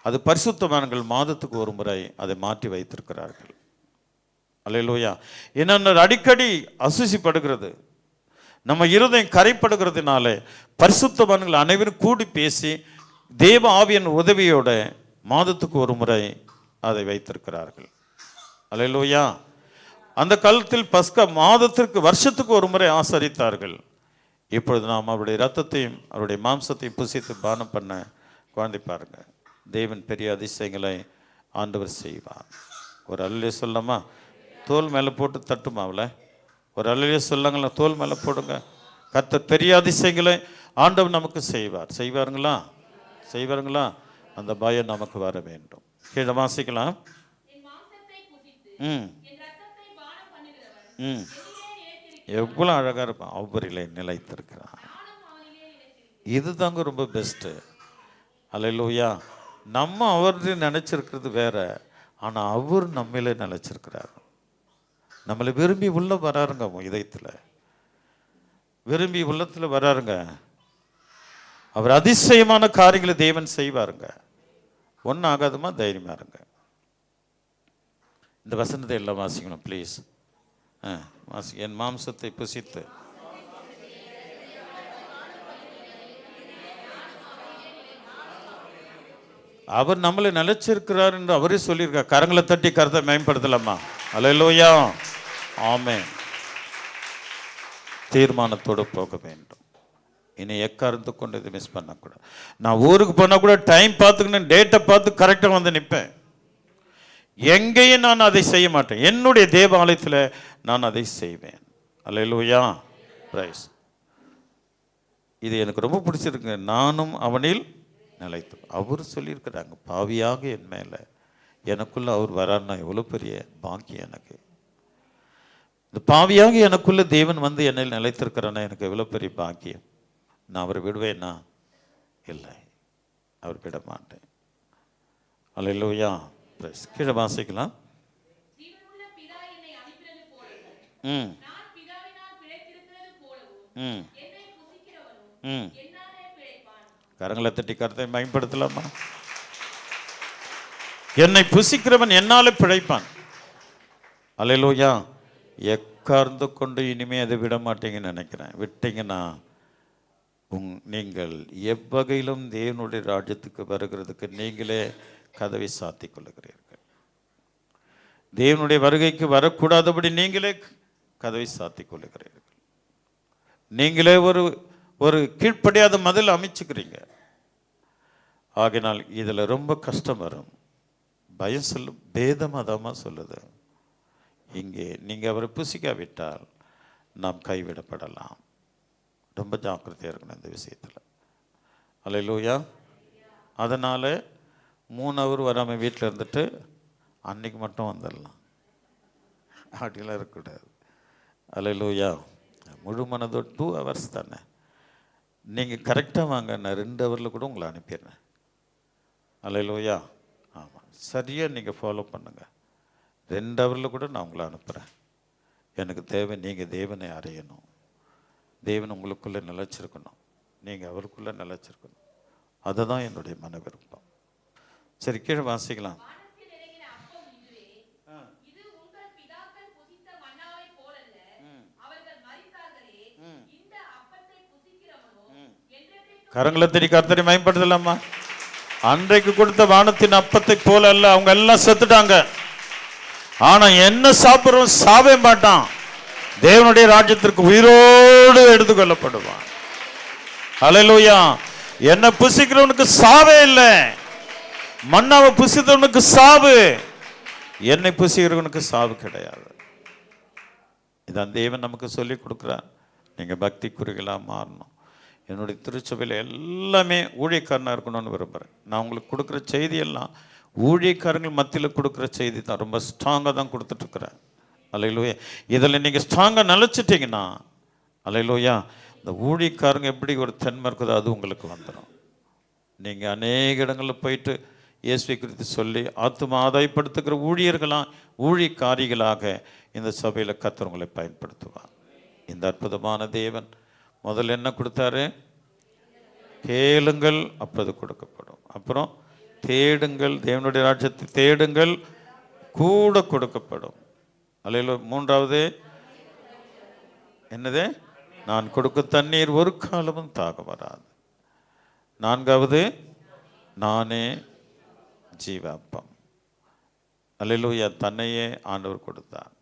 அது பரிசுத்தவான்கள் மாதத்துக்கு ஒரு முறை அதை மாற்றி வைத்திருக்கிறார்கள். அல்லேலூயா. என்னென்ன அடிக்கடி அசுசிப்படுகிறது, நம்ம இருதயம் கரைப்படுகிறதுனால பரிசுத்தவான்கள் அனைவரும் கூடி பேசி தேவ ஆவியின் உதவியோட மாதத்துக்கு ஒரு முறை அதை வைத்திருக்கிறார்கள். அல்லேலூயா. அந்த காலத்தில் பஸ்கா மாதத்திற்கு வருஷத்துக்கு ஒரு முறை ஆசரித்தார்கள். இப்பொழுது நாம் அவருடைய இரத்தத்தையும் அவருடைய மாம்சத்தையும் புசித்து பானம் பண்ண குழந்தை பாருங்க. தேவன் பெரிய அதிசயங்களை ஆண்டவர் செய்வார். ஒரு அல்லே சொல்லாமா? தோல் மேலே போட்டு தட்டுமாவில் ஒரு அல்லே சொல்லாங்களா? தோல் மேலே போடுங்க. கர்த்தர் பெரிய அதிசயங்களை ஆண்டவர் நமக்கு செய்வாருங்களா? அந்த பயம் நமக்கு வர வேண்டும். கீழே வாசிக்கலாம். எவ்வளோ அழகாக இருப்பான். அவரிலே நிலைத்திருக்கிறான். இது தாங்க ரொம்ப பெஸ்ட்டு. அல்லேலூயா. நம்ம அவர்கிட்ட நினச்சிருக்கிறது வேற, ஆனால் அவர் நம்மளே நினச்சிருக்கிறார். நம்மளை விரும்பி உள்ள வராருங்க. இதயத்தில் விரும்பி உள்ளத்தில் வராருங்க. அவர் அதிசயமான காரியங்களை தேவன் செய்வாருங்க. ஒன்றும் ஆகாதுமா, தைரியமா இருங்க. இந்த வசனத்தை எல்லாம் வாசிக்கணும் ப்ளீஸ். என் மாம்சத்தை புசித்து அவர் நம்மளை நிலைச்சிருக்கிறார் என்று அவரே சொல்லியிருக்கார். கரங்களை தட்டி கருத்தை மேம்படுத்தலாமா? அல்லேலூயா. ஆமென். தீர்மானத்தோடு போக வேண்டும். இனி எக்காரத்து கொண்டு இதை மிஸ் பண்ணக்கூடாது. நான் ஊருக்கு போனால் கூட டைம் பார்த்துக்கணும், டேட்டை பார்த்து கரெக்டாக வந்து நிற்பேன். எங்கேயும் நான் அதை செய்ய மாட்டேன். என்னுடைய தேவாலயத்தில் நான் அதை செய்வேன். அல்லேலூயா. பிரைஸ். இது எனக்கு ரொம்ப பிடிச்சிருக்கு. நானும் அவனில் நிலைத்து. அவர் சொல்லியிருக்கிறாங்க, பாவியாக என் மேலே எனக்குள்ள அவர் வரான்னா எவ்வளோ பெரிய பாக்கியம் எனக்கு. இந்த பாவியாக எனக்குள்ள தேவன் வந்து என்னில் நிலைத்திருக்கிறான்னா எனக்கு எவ்வளோ பெரிய பாக்கியம். நான் அவரை விடுவேன்னா? இல்லை, அவர் விட மாட்டேன். அல்லேலூயா. கீழே வாசிக்கலாம். கரங்களை தட்டி கருத்தை பயன்படுத்தலாமா? என்னை புசிக்கிறவன் என்னாலே பிழைப்பான். அல்லேலூயா. எக்கார்ந்து கொண்டு இனிமே அதை விட மாட்டீங்கன்னு நினைக்கிறேன். விட்டீங்கன்னா நீங்கள் எவ்வகையிலும் தேவனுடைய ராஜ்யத்துக்கு வருகிறதுக்கு நீங்களே கதவை சாத்தி கொள்ளுகிறீர்கள். தேவனுடைய வருகைக்கு வரக்கூடாதபடி நீங்களே கதவை சாத்தி கொள்ளுகிறீர்கள். நீங்களே ஒரு கீழ்ப்படியாத மதில் அமைச்சுக்கிறீங்க. ஆகினால் இதில் ரொம்ப கஷ்டம் வரும். பயம் சொல்லும், பேதம் அதமாக சொல்லுது. இங்கே நீங்கள் அவரை புசிக்காவிட்டால் நாம் கைவிடப்படலாம். ரொம்ப ஜாக்கிரதையாக இருக்கணும் இந்த விஷயத்தில். அல்லேலூயா. அதனால் 3 ஹவர் வராமல் வீட்டில் இருந்துட்டு அன்னைக்கு மட்டும் வந்துடலாம், அப்படிலாம் இருக்கக்கூடாது. அல்லேலூயா. முழு மனதோடு 2 ஹவர்ஸ் தானே. நீங்கள் கரெக்டாக வாங்க, நான் 2 ஹவரில் கூட உங்களை அனுப்பிடுறேன். அல்லேலூயா. ஆமாம், சரியாக நீங்கள் ஃபாலோ பண்ணுங்கள். 2 ஹவரில் கூட நான் உங்களை அனுப்புகிறேன். எனக்கு தேவை நீங்கள் தேவனை அறியணும், தேவன் உங்களுக்குள்ளே நிலைச்சிருக்கணும், நீங்கள் அவருக்குள்ளே நிலைச்சிருக்கணும். அதுதான் என்னுடைய மன விருப்பம். சரி, கீழே வாசிக்கலாம். கரங்களை தட்டி கர்த்தரை மகிமைப்படுத்தலாமா? அன்றைக்கு கொடுத்த வானத்தின் அப்பத்தை போல அல்ல. அவங்க எல்லாம் செத்துட்டாங்க. ஆனா என்ன சாப்பிடுறோம்? சாவே மாட்டான். தேவனுடைய ராஜ்யத்திற்கு உயிரோடு எடுத்துக்கொள்ளப்படுவான். அல்லேலூயா. என்ன புசிக்கிறவனுக்கு சாவே இல்லை. மன்னாவை புசித்தவனுக்கு சாவு, என்னை புசிக்கிறவனுக்கு சாவு கிடையாது. இதான் தேவன் நமக்கு சொல்லி கொடுக்குறார். நீங்க பக்தி குறிகளாக மாறணும். என்னுடைய திருச்சபையில் எல்லாமே ஊழியக்காரனாக இருக்கணும்னு விரும்புகிறேன். நான் உங்களுக்கு கொடுக்குற செய்தியெல்லாம் ஊழியக்காரங்கள் மத்தியில் கொடுக்குற செய்தி தான். ரொம்ப ஸ்ட்ராங்காக தான் கொடுத்துட்ருக்குறேன். அல்லேலூயா. இதில் நீங்கள் ஸ்ட்ராங்காக நினச்சிட்டிங்கன்னா, அல்லேலூயா, இந்த ஊழியக்காரங்க எப்படி ஒரு தன்மை இருக்குதோ அது உங்களுக்கு வந்துடும். நீங்கள் அநேக இடங்களில் போயிட்டு இயேசுவை குறித்து சொல்லி ஆத்தும ஆதாயப்படுத்துகிற ஊழியக்காரிகளாக இந்த சபையில் கர்த்தர் உங்களை பயன்படுத்துவார். இந்த அற்புதமான தேவன் முதல்ல என்ன கொடுத்தாரு? கேளுங்கள் அப்போது கொடுக்கப்படும். அப்புறம் தேடுங்கள், தேவனுடைய ராஜ்யத்தை தேடுங்கள், கூட கொடுக்கப்படும். அல்லேலூயா. 3வது என்னது? நான் கொடுக்கும் தண்ணீர் ஒரு காலமும் தாக வராது. 4வது நானே ஜீவாப்பம். அல்லேலூயா. தன்னையே ஆண்டவர் கொடுத்தார்.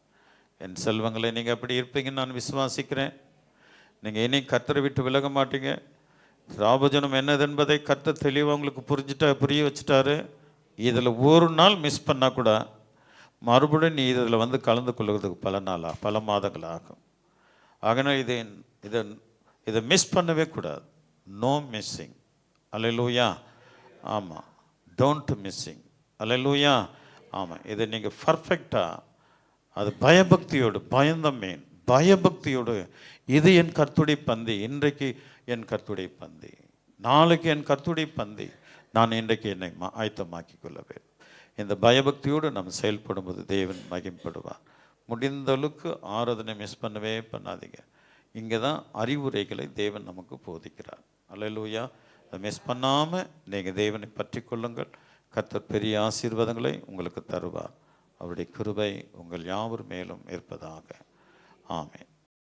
என் செல்வங்களை நீங்கள் அப்படி இருப்பீங்கன்னு நான் விசுவாசிக்கிறேன். நீங்கள் இனி கர்த்தரை விட்டு விலக மாட்டீங்க. ராபஜனம் என்னது என்பதை கர்த்தர் தெளிவாக உங்களுக்கு புரிய வச்சுட்டாரு. இதில் ஒரு நாள் மிஸ் பண்ணால் கூட மறுபடியும் நீ இதில் வந்து கலந்து கொள்வதற்கு பல மாதங்கள் ஆகும். ஆகனா இதை மிஸ் பண்ணவே கூடாது. No missing. அல்லேலூயா. ஆமாம், டோன்ட் மிஸ்ஸிங். அல்லேலூயா. ஆமாம், இதை நீங்கள் பர்ஃபெக்டாக, அது பயபக்தியோடு, பயந்த மீன் பயபக்தியோடு, இது என் கர்த்தருடைய பந்தி, இன்றைக்கு என் கர்த்தருடைய பந்தி, நாளைக்கு என் கர்த்தருடைய பந்தி, நான் இன்றைக்கு என்னை ஆயத்தமாக்கி கொள்ள வேண்டும். இந்த பயபக்தியோடு நம்ம செயல்படும்போது தேவன் மகிமைப்படுவார். முடிந்த அளவுக்கு ஆராதனை மிஸ் பண்ணவே பண்ணாதீங்க. இங்கே தான் அறிவுரைகளை தேவன் நமக்கு போதிக்கிறார். அல்லேலூயா. அதை மிஸ் பண்ணாமல் நீங்கள் தேவனை பற்றி கொள்ளுங்கள். கர்த்தர் பெரிய ஆசீர்வாதங்களை உங்களுக்கு தருவார். அவருடைய கிருபை உங்கள் யாவர் மேலும் இருப்பதாக. ஆமென்.